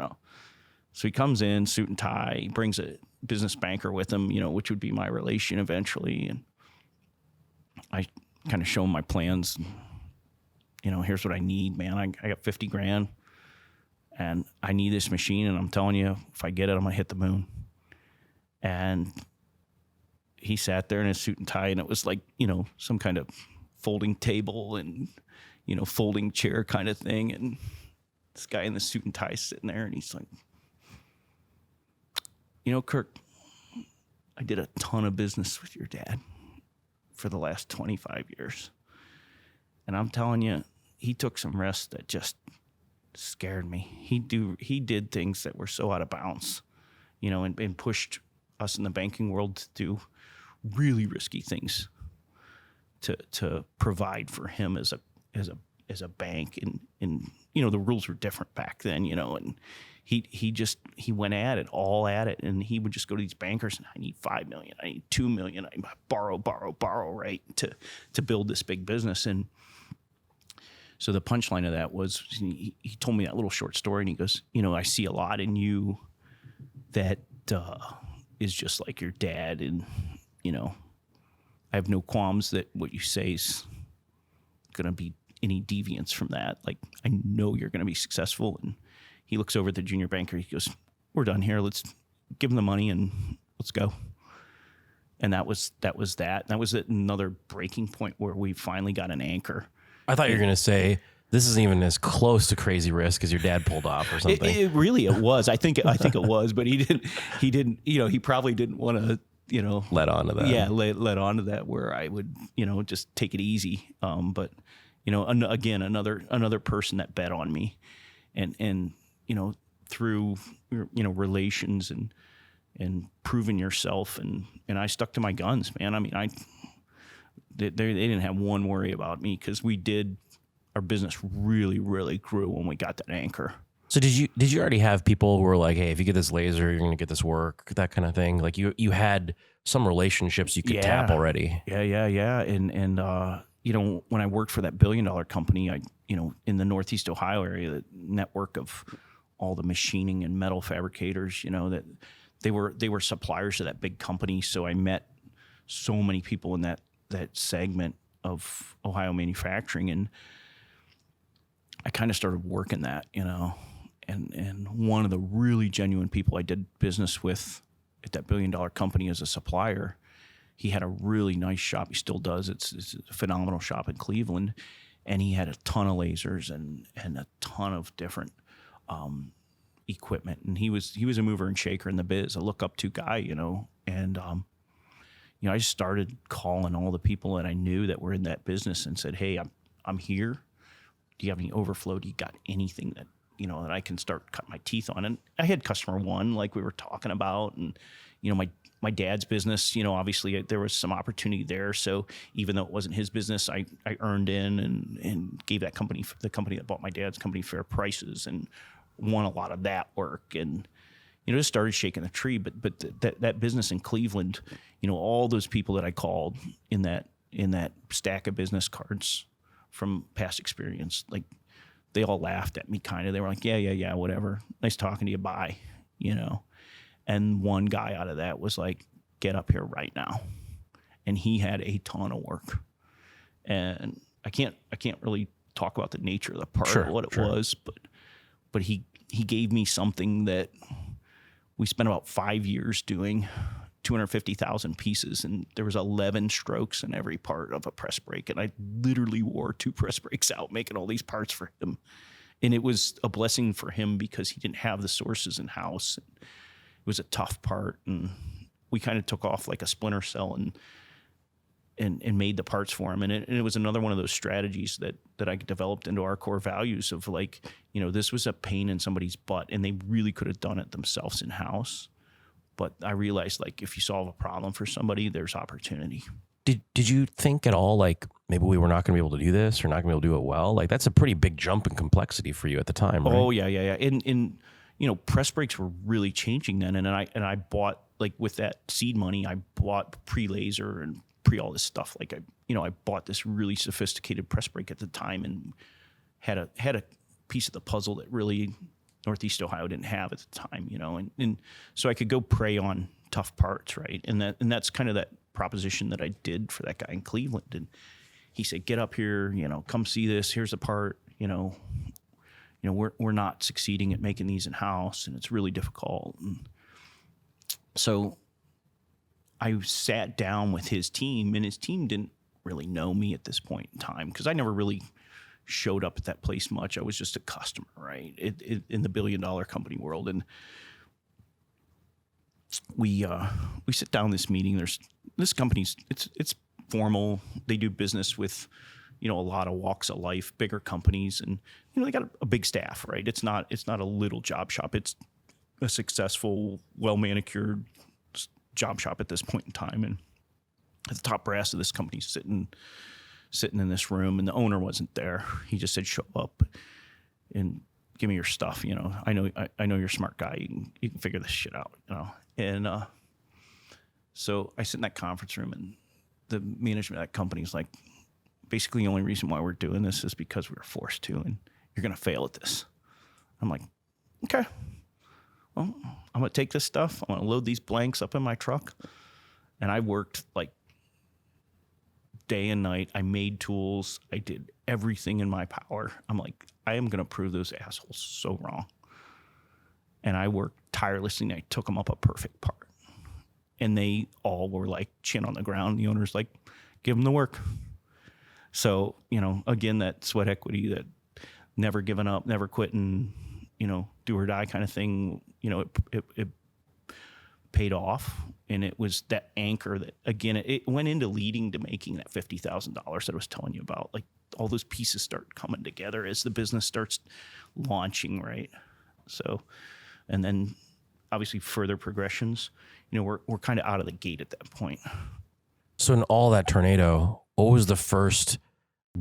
So he comes in, suit and tie, he brings a business banker with him, which would be my relation eventually. And I kind of show him my plans. Here's what I need, man. I got 50 grand and I need this machine. And I'm telling you, if I get it, I'm going to hit the moon. And he sat there in his suit and tie, and it was like, some kind of folding table and, folding chair kind of thing. And this guy in the suit and tie sitting there, and he's like, Kirk, I did a ton of business with your dad for the last 25 years. And I'm telling you, he took some risks that just scared me. He did things that were so out of bounds, and pushed us in the banking world to do really risky things to provide for him as a bank. And the rules were different back then, and he went at it, and he would just go to these bankers and I need $5 million, I need $2 million, I borrow, right, to build this big business. And so the punchline of that was he told me that little short story, and he goes, I see a lot in you that is just like your dad, and I have no qualms that what you say is going to be any deviance from that. Like, I know you're going to be successful. And he looks over at the junior banker. He goes, we're done here. Let's give him the money and let's go. And that was that. That was another breaking point where we finally got an anchor. I thought you were going to say, this isn't even as close to crazy risk as your dad pulled off or something. It really was. I think it was, but he didn't, he probably didn't want to, let on to that. Yeah. Let on to that where I would, just take it easy. But, again, another person that bet on me and, through, relations and proving yourself. And I stuck to my guns, man. I mean, they didn't have one worry about me because our business really, really grew when we got that anchor. So did you already have people who were like, hey, if you get this laser, you're going to get this work, that kind of thing? Like you had some relationships you could tap already. Yeah. And when I worked for that $1 billion company, in the Northeast Ohio area, the network of all the machining and metal fabricators, that they were suppliers to that big company. So I met so many people in that segment of Ohio manufacturing, and I kind of started working that, and one of the really genuine people I did business with at that $1 billion company as a supplier, he had a really nice shop. He still does. It's a phenomenal shop in Cleveland, and he had a ton of lasers and a ton of different equipment. And he was a mover and shaker in the biz, a look up to guy, and I just started calling all the people that I knew that were in that business and said, hey, I'm here. Do you have any overflow? Do you got anything that, that I can start cutting my teeth on? And I had customer one, like we were talking about, and, my dad's business, obviously there was some opportunity there. So even though it wasn't his business, I earned in and gave the company that bought my dad's company fair prices and won a lot of that work. And, just started shaking the tree. But that business in Cleveland, all those people that I called in that stack of business cards from past experience, like they all laughed at me kind of. They were like, yeah, whatever. Nice talking to you, bye, And one guy out of that was like, get up here right now. And he had a ton of work. And I can't really talk about the nature of the part or what it was, but he gave me something that we spent about 5 years doing, 250,000 pieces, and there was 11 strokes in every part of a press brake. And I literally wore 2 press brakes out making all these parts for him. And it was a blessing for him because he didn't have the sources in house. It was a tough part, and we kind of took off like a splinter cell and made the parts for him. And it was another one of those strategies that I developed into our core values of like, this was a pain in somebody's butt, and they really could have done it themselves in house. But I realized, like, if you solve a problem for somebody, there's opportunity. Did you think at all, like, maybe we were not going to be able to do this or not going to be able to do it well? Like, that's a pretty big jump in complexity for you at the time, right? Oh, yeah. And press brakes were really changing then. And I bought, like, with that seed money, I bought pre-laser and all this stuff. Like, I bought this really sophisticated press brake at the time and had a piece of the puzzle that really Northeast Ohio didn't have at the time, and so I could go prey on tough parts, right? And that's kind of that proposition that I did for that guy in Cleveland. And he said, get up here, come see this. Here's a part, we're not succeeding at making these in-house, and it's really difficult. And so I sat down with his team, and his team didn't really know me at this point in time because I never really showed up at that place much. I was just a customer, right? In the $1 billion company world. And we sit down in this meeting. There's this company's, it's formal. They do business with, a lot of walks of life, bigger companies, and they got a big staff, right? It's not a little job shop. It's a successful, well manicured job shop at this point in time. And the top brass of this company sitting in this room, and the owner wasn't there. He just said, show up and give me your stuff. I know you're a smart guy. You can figure this shit out, And so I sit in that conference room, and the management of that company is like, basically the only reason why we're doing this is because we were forced to, and you're going to fail at this. I'm like, okay, well, I'm going to take this stuff. I'm going to load these blanks up in my truck. And I worked like day and night. I made tools. I did everything in my power. I'm like, I am going to prove those assholes so wrong. And I worked tirelessly, and I took them up a perfect part. And they all were like chin on the ground. The owner's like, give them the work. So, again, that sweat equity, that never giving up, never quitting, do or die kind of thing, it paid off. And it was that anchor that, again, it went into leading to making that $50,000 that I was telling you about. Like, all those pieces start coming together as the business starts launching, right? So, and then obviously further progressions, we're kind of out of the gate at that point. So in all that tornado, what was the first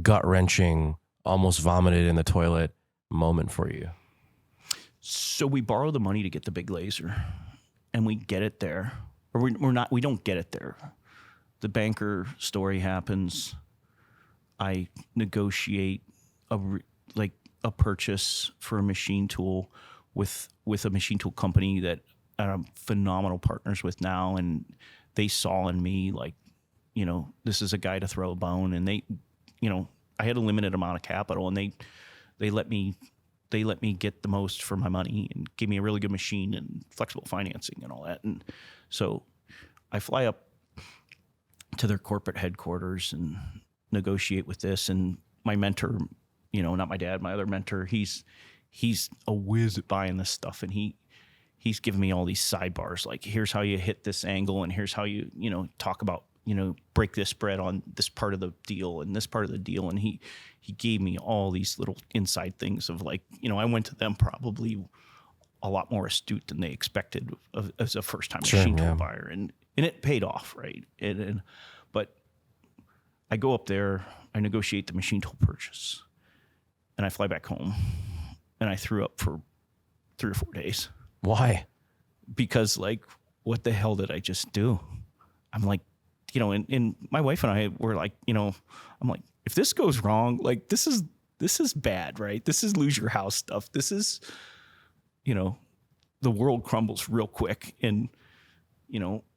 gut-wrenching, almost vomited in the toilet moment for you? So we borrow the money to get the big laser, and we get it there. Or we don't get it there. The banker story happens. I negotiate a purchase for a machine tool with a machine tool company that I'm phenomenal partners with now, and they saw in me like, this is a guy to throw a bone. And they, I had a limited amount of capital, and they let me get the most for my money and gave me a really good machine and flexible financing and all that. And so I fly up to their corporate headquarters and negotiate with this. And my mentor, not my dad, my other mentor, he's a whiz at buying this stuff. And he's giving me all these sidebars, like, here's how you hit this angle, and here's how you, talk about, break this spread on this part of the deal and this part of the deal. And he gave me all these little inside things of, like, I went to them probably a lot more astute than they expected as a first-time machine tool buyer. And it paid off, right? But I go up there, I negotiate the machine tool purchase, and I fly back home, and I threw up for 3 or 4 days. Why? Because, like, what the hell did I just do? I'm like, and my wife and I were like, I'm like, if this goes wrong, like, this is bad, right? This is lose your house stuff. This is, the world crumbles real quick. And,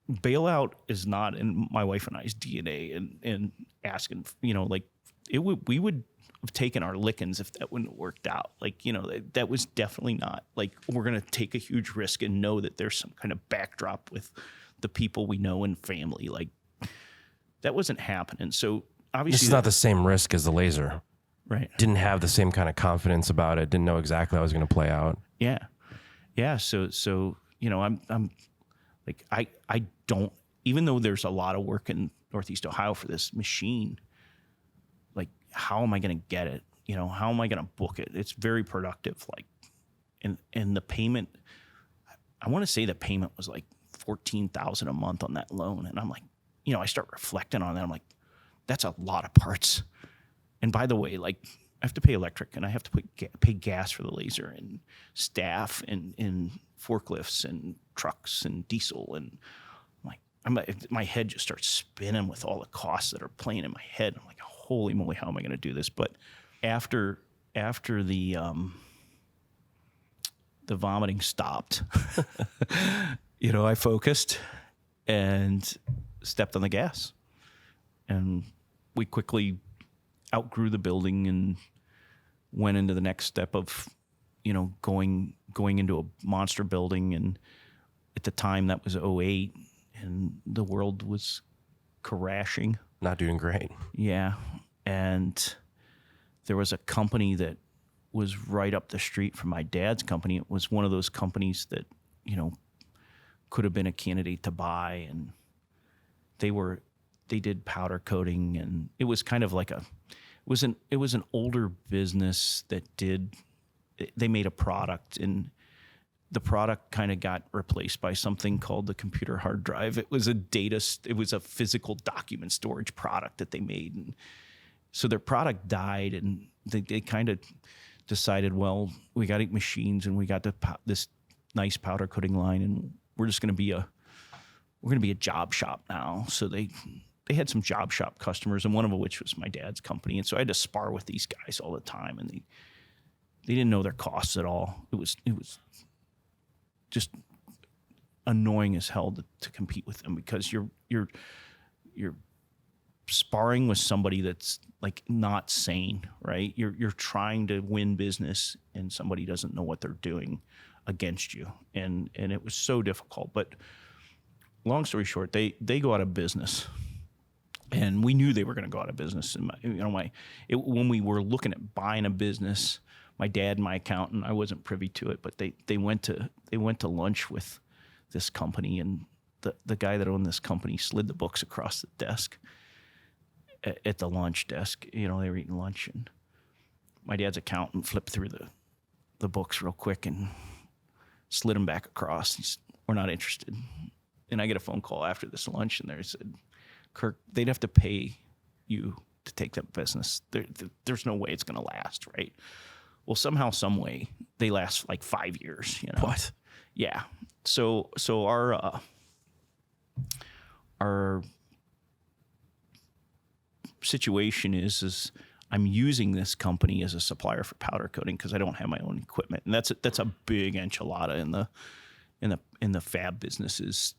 bailout is not in my wife and I's DNA, and asking, like, we would have taken our lickings if that wouldn't have worked out. Like, that was definitely not like, we're going to take a huge risk and know that there's some kind of backdrop with the people we know and family. Like, that wasn't happening. So obviously this is not the same risk as the laser. Right. Didn't have the same kind of confidence about it. Didn't know exactly how it was going to play out. Yeah. Yeah. So, I'm like, I don't, even though there's a lot of work in Northeast Ohio for this machine, like, how am I going to get it? How am I going to book it? It's very productive. Like, and the payment, I want to say the payment was like $14,000 a month on that loan. And I'm like, I start reflecting on that. I'm like, that's a lot of parts. And by the way, like, I have to pay electric, and I have to pay gas for the laser, and staff, and forklifts, and trucks, and diesel, and my head just starts spinning with all the costs that are playing in my head. I'm like, holy moly, how am I going to do this? But after the vomiting stopped, I focused and stepped on the gas, and we quickly outgrew the building and went into the next step of, going into a monster building. And at the time that was 2008, and the world was crashing. Not doing great. Yeah. And there was a company that was right up the street from my dad's company. It was one of those companies that, could have been a candidate to buy. And they did powder coating, and it was kind of like it was an older business that they made a product, and the product kind of got replaced by something called the computer hard drive. It was a physical document storage product that they made. And so their product died, and they kind of decided, well, we got 8 machines, and we got this nice powder coating line, and we're going to be a job shop now. So they had some job shop customers, and one of which was my dad's company. And so I had to spar with these guys all the time, and they didn't know their costs at all. It was just annoying as hell to compete with them, because you're sparring with somebody that's like not sane, right? You're trying to win business, and somebody doesn't know what they're doing against you, and it was so difficult. But long story short, they go out of business, and we knew they were going to go out of business. And when we were looking at buying a business, my dad and my accountant, I wasn't privy to it, but they went to lunch with this company, and the guy that owned this company slid the books across the desk at the lunch desk. They were eating lunch, and my dad's accountant flipped through the books real quick and slid them back across. He said, "We're not interested." And I get a phone call after this lunch, and they said, "Kirk, they'd have to pay you to take that business. There's no way it's going to last, right?" Well, somehow, some way, they last like 5 years. What? Yeah. So our situation is I'm using this company as a supplier for powder coating because I don't have my own equipment, and that's a big enchilada in the fab business. Is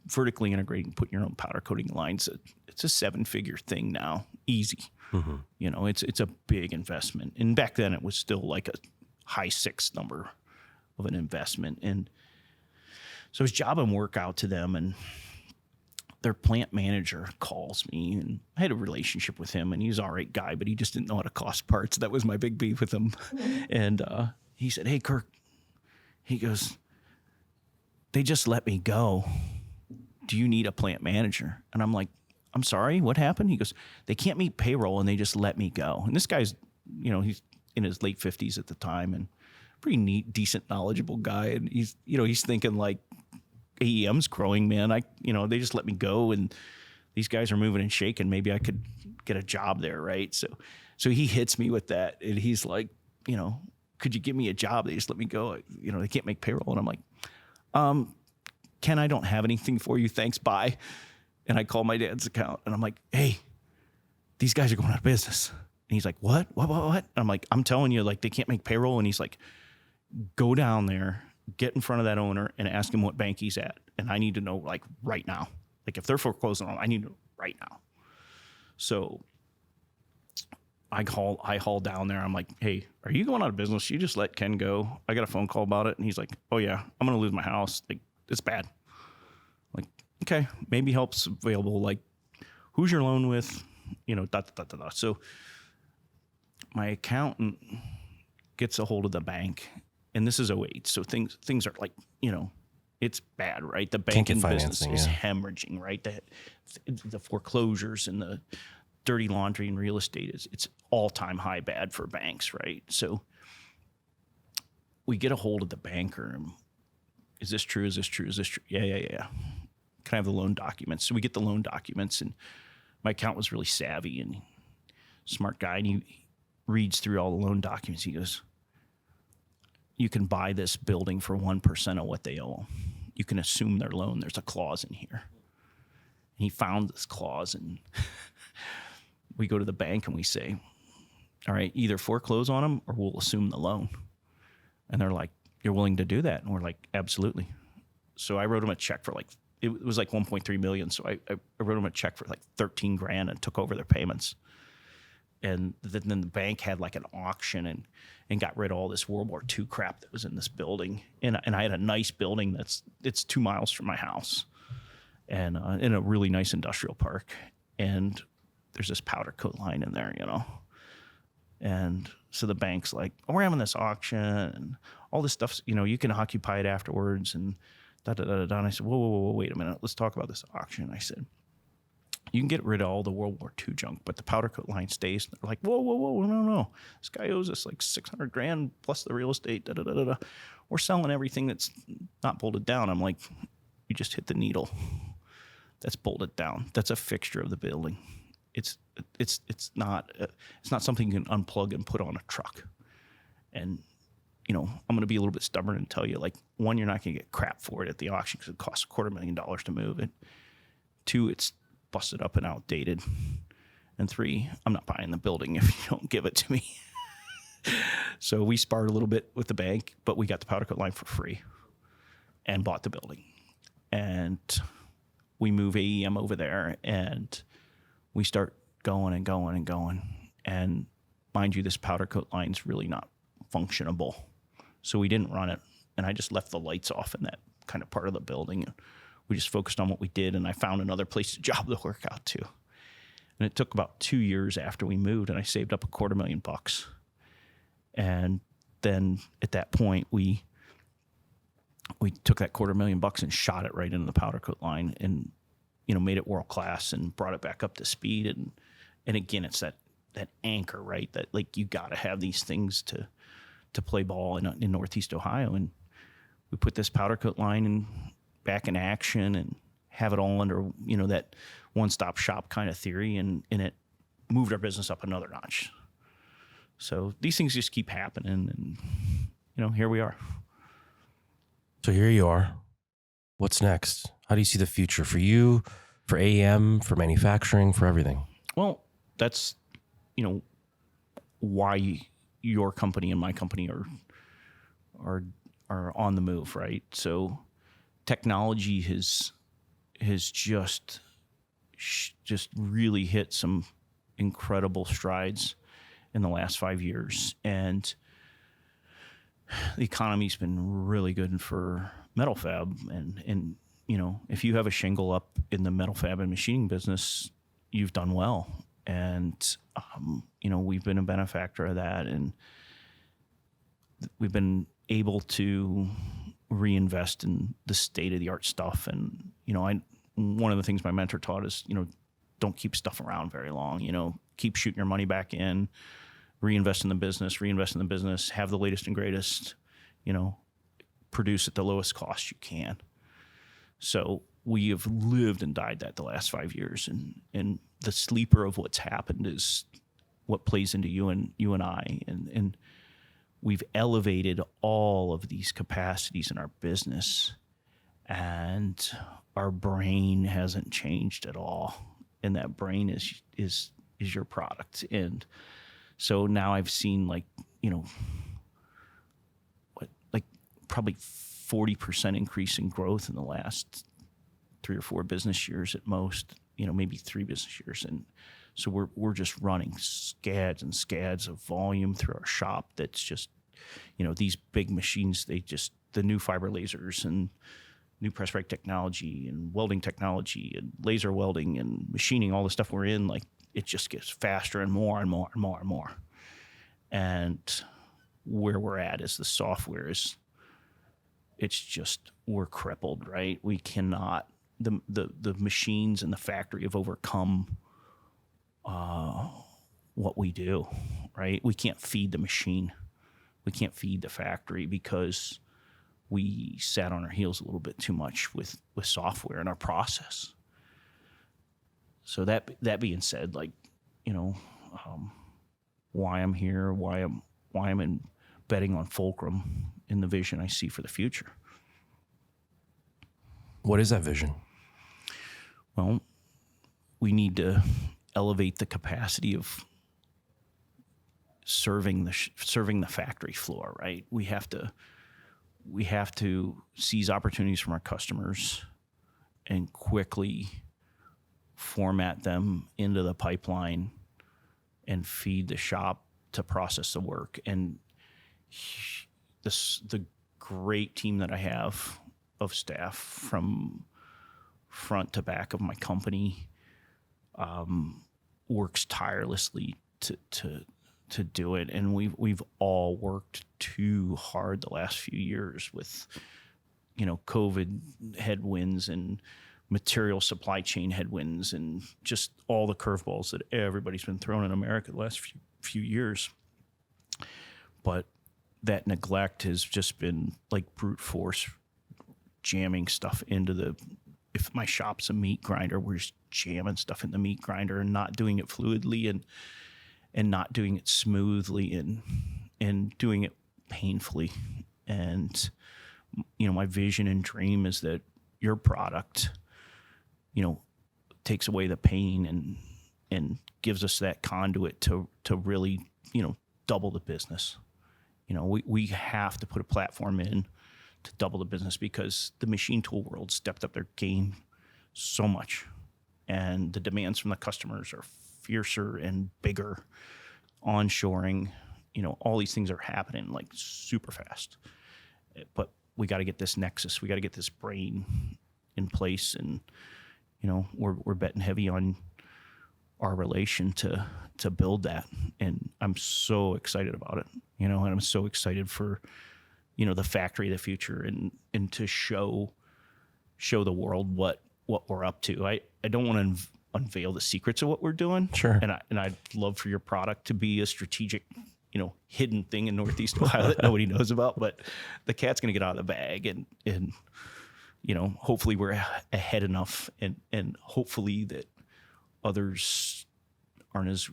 vertically integrating, putting your own powder coating lines. It's a 7-figure thing now, easy. Mm-hmm. It's a big investment, and back then it was still like a high 6 number of an investment. And so it's job and work out to them, and their plant manager calls me, and I had a relationship with him, and he's an all right guy, but he just didn't know how to cost parts. That was my big beef with him. And he said, "Hey, Kirk," he goes, "they just let me go. Do you need a plant manager?" And I'm like, "I'm sorry, what happened?" He goes, "They can't meet payroll, and they just let me go." And this guy's, he's in his late 50s at the time, and pretty neat, decent, knowledgeable guy. And he's thinking like, AEM's growing, man. They just let me go, and these guys are moving and shaking. Maybe I could get a job there, right? So he hits me with that, and he's like, "Could you give me a job? They just let me go. They can't make payroll." And I'm like, "Ken, I don't have anything for you. Thanks, bye." And I call my dad's account, and I'm like, "Hey, these guys are going out of business." And he's like, "What? What? And I'm like, "I'm telling you, like, they can't make payroll." And he's like, "Go down there, get in front of that owner, and ask him what bank he's at. And I need to know, like, right now. Like, if they're foreclosing on him, I need to know right now." So I haul down there. I'm like, "Hey, are you going out of business? You just let Ken go. I got a phone call about it." And he's like, "Oh yeah, I'm going to lose my house. Like, it's bad." I'm like, "Okay, maybe help's available. Like, who's your loan with?" So my accountant gets a hold of the bank, and this is 2008. So things are like, it's bad, right? The banking business is hemorrhaging, right? The foreclosures and the dirty laundry in real estate it's all-time high bad for banks, right? So we get a hold of the banker. Is this true? Is this true? Is this true? Yeah. Can I have the loan documents? So we get the loan documents, and my accountant was really savvy and smart guy, and reads through all the loan documents. He goes, you can buy this building for 1% of what they owe. You can assume their loan. There's a clause in here. And he found this clause, and we go to the bank and we say, all right, either foreclose on them or we'll assume the loan. And they're like, you're willing to do that? And we're like, absolutely. So I wrote him a check for it was like 1.3 million. So I wrote him a check for like 13 grand and took over their payments. And then the bank had like an auction and got rid of all this World War II crap that was in this building. And I had a nice building it's 2 miles from my house, and in a really nice industrial park. And there's this powder coat line in there, And so the bank's like, oh, we're having this auction and all this stuff, you can occupy it afterwards and da-da-da-da-da. And I said, whoa, wait a minute. Let's talk about this auction. I said, you can get rid of all the World War II junk, but the powder coat line stays. And they're like, whoa, no. This guy owes us like 600 grand plus the real estate, da-da-da-da-da. We're selling everything that's not bolted down. I'm like, you just hit the needle. That's bolted down. That's a fixture of the building. It's not something you can unplug and put on a truck. And I'm going to be a little bit stubborn and tell you, like, one, you're not going to get crap for it at the auction because it costs $250,000 to move it. 2, it's busted up and outdated. And 3, I'm not buying the building if you don't give it to me. So we sparred a little bit with the bank, but we got the powder coat line for free and bought the building. And we move AEM over there, and we start going and going and going. And mind you, this powder coat line's really not functionable. So we didn't run it. And I just left the lights off in that kind of part of the building. And we just focused on what we did. And I found another place to job to work out to. And it took about 2 years after we moved, and I saved up $250,000. And then at that point, we took that $250,000 and shot it right into the powder coat line, and made it world class and brought it back up to speed. And again, it's that anchor, right? That, like, you got to have these things to play ball in Northeast Ohio. And we put this powder coat line back in action and have it all under that one-stop shop kind of theory, and it moved our business up another notch. So these things just keep happening, and here we are. So here you are. What's next? How do you see the future for you, for AEM, for manufacturing, for everything? Well, that's, why your company and my company are on the move, right? So technology has just really hit some incredible strides in the last 5 years. And the economy's been really good for metal fab. And if you have a shingle up in the metal fab and machining business, you've done well. And, we've been a benefactor of that. And we've been able to reinvest in the state-of-the-art stuff. And, one of the things my mentor taught is, don't keep stuff around very long. Keep shooting your money back in, reinvest in the business, have the latest and greatest, produce at the lowest cost you can. So we have lived and died that the last 5 years. And the sleeper of what's happened is what plays into you and I. And we've elevated all of these capacities in our business, and our brain hasn't changed at all. And that brain is your product. And so now I've seen probably 40% increase in growth in the last 3 or 4 business years at most, maybe 3 business years. And so we're just running scads and scads of volume through our shop. That's just, these big machines, the new fiber lasers and new press brake technology and welding technology and laser welding and machining, all the stuff we're in, it just gets faster and more and more and more and more. And where we're at is the software we're crippled, right? We cannot, the machines in the factory have overcome what we do, right? We can't feed the machine. We can't feed the factory because we sat on our heels a little bit too much with software in our process. So that being said, why I'm here, why I'm betting on Fulcrum in the vision I see for the future. What is that vision? Well, we need to elevate the capacity of serving the factory floor, right? We have to seize opportunities from our customers and quickly format them into the pipeline and feed the shop to process the work. And the great team that I have of staff from front to back of my company works tirelessly to do it. And we've all worked too hard the last few years with, COVID headwinds and material supply chain headwinds and just all the curveballs that everybody's been thrown in America the last few years. But that neglect has just been like brute force jamming stuff into if my shop's a meat grinder, we're just jamming stuff in the meat grinder and not doing it fluidly and not doing it smoothly and doing it painfully. And, my vision and dream is that your product, takes away the pain and gives us that conduit to really, double the business. We have to put a platform in to double the business because the machine tool world stepped up their game so much. And the demands from the customers are fiercer and bigger. Onshoring, all these things are happening like super fast. But we got to get this nexus. We got to get this brain in place. And, we're betting heavy on our relation to build that. And I'm so excited about it, and I'm so excited for, the factory of the future and to show the world what we're up to. I don't want to unveil the secrets of what we're doing. Sure. And I'd love for your product to be a strategic, hidden thing in Northeast Ohio that nobody knows about, but the cat's going to get out of the bag and hopefully we're ahead enough and hopefully that others aren't as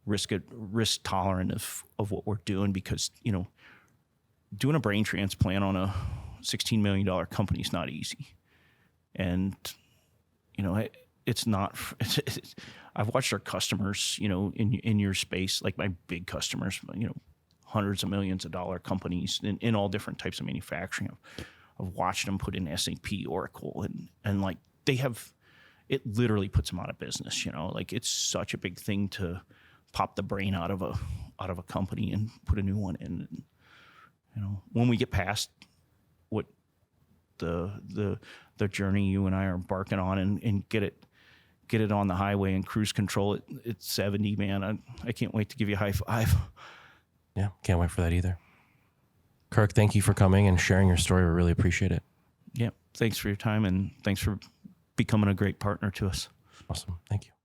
risk tolerant of what we're doing because, doing a brain transplant on a $16 million company is not easy. And, it's not, I've watched our customers, in your space, like my big customers, hundreds of millions of dollar companies in all different types of manufacturing. I've watched them put in SAP, Oracle, and like it literally puts them out of business, like it's such a big thing to pop the brain out of a company and put a new one in. And, when we get past what the journey you and I are embarking on and get it on the highway and cruise control at 70, man, I can't wait to give you a high five. Yeah, can't wait for that either. Kirk, thank you for coming and sharing your story. We really appreciate it. Yeah, thanks for your time and thanks for becoming a great partner to us. Awesome. Thank you.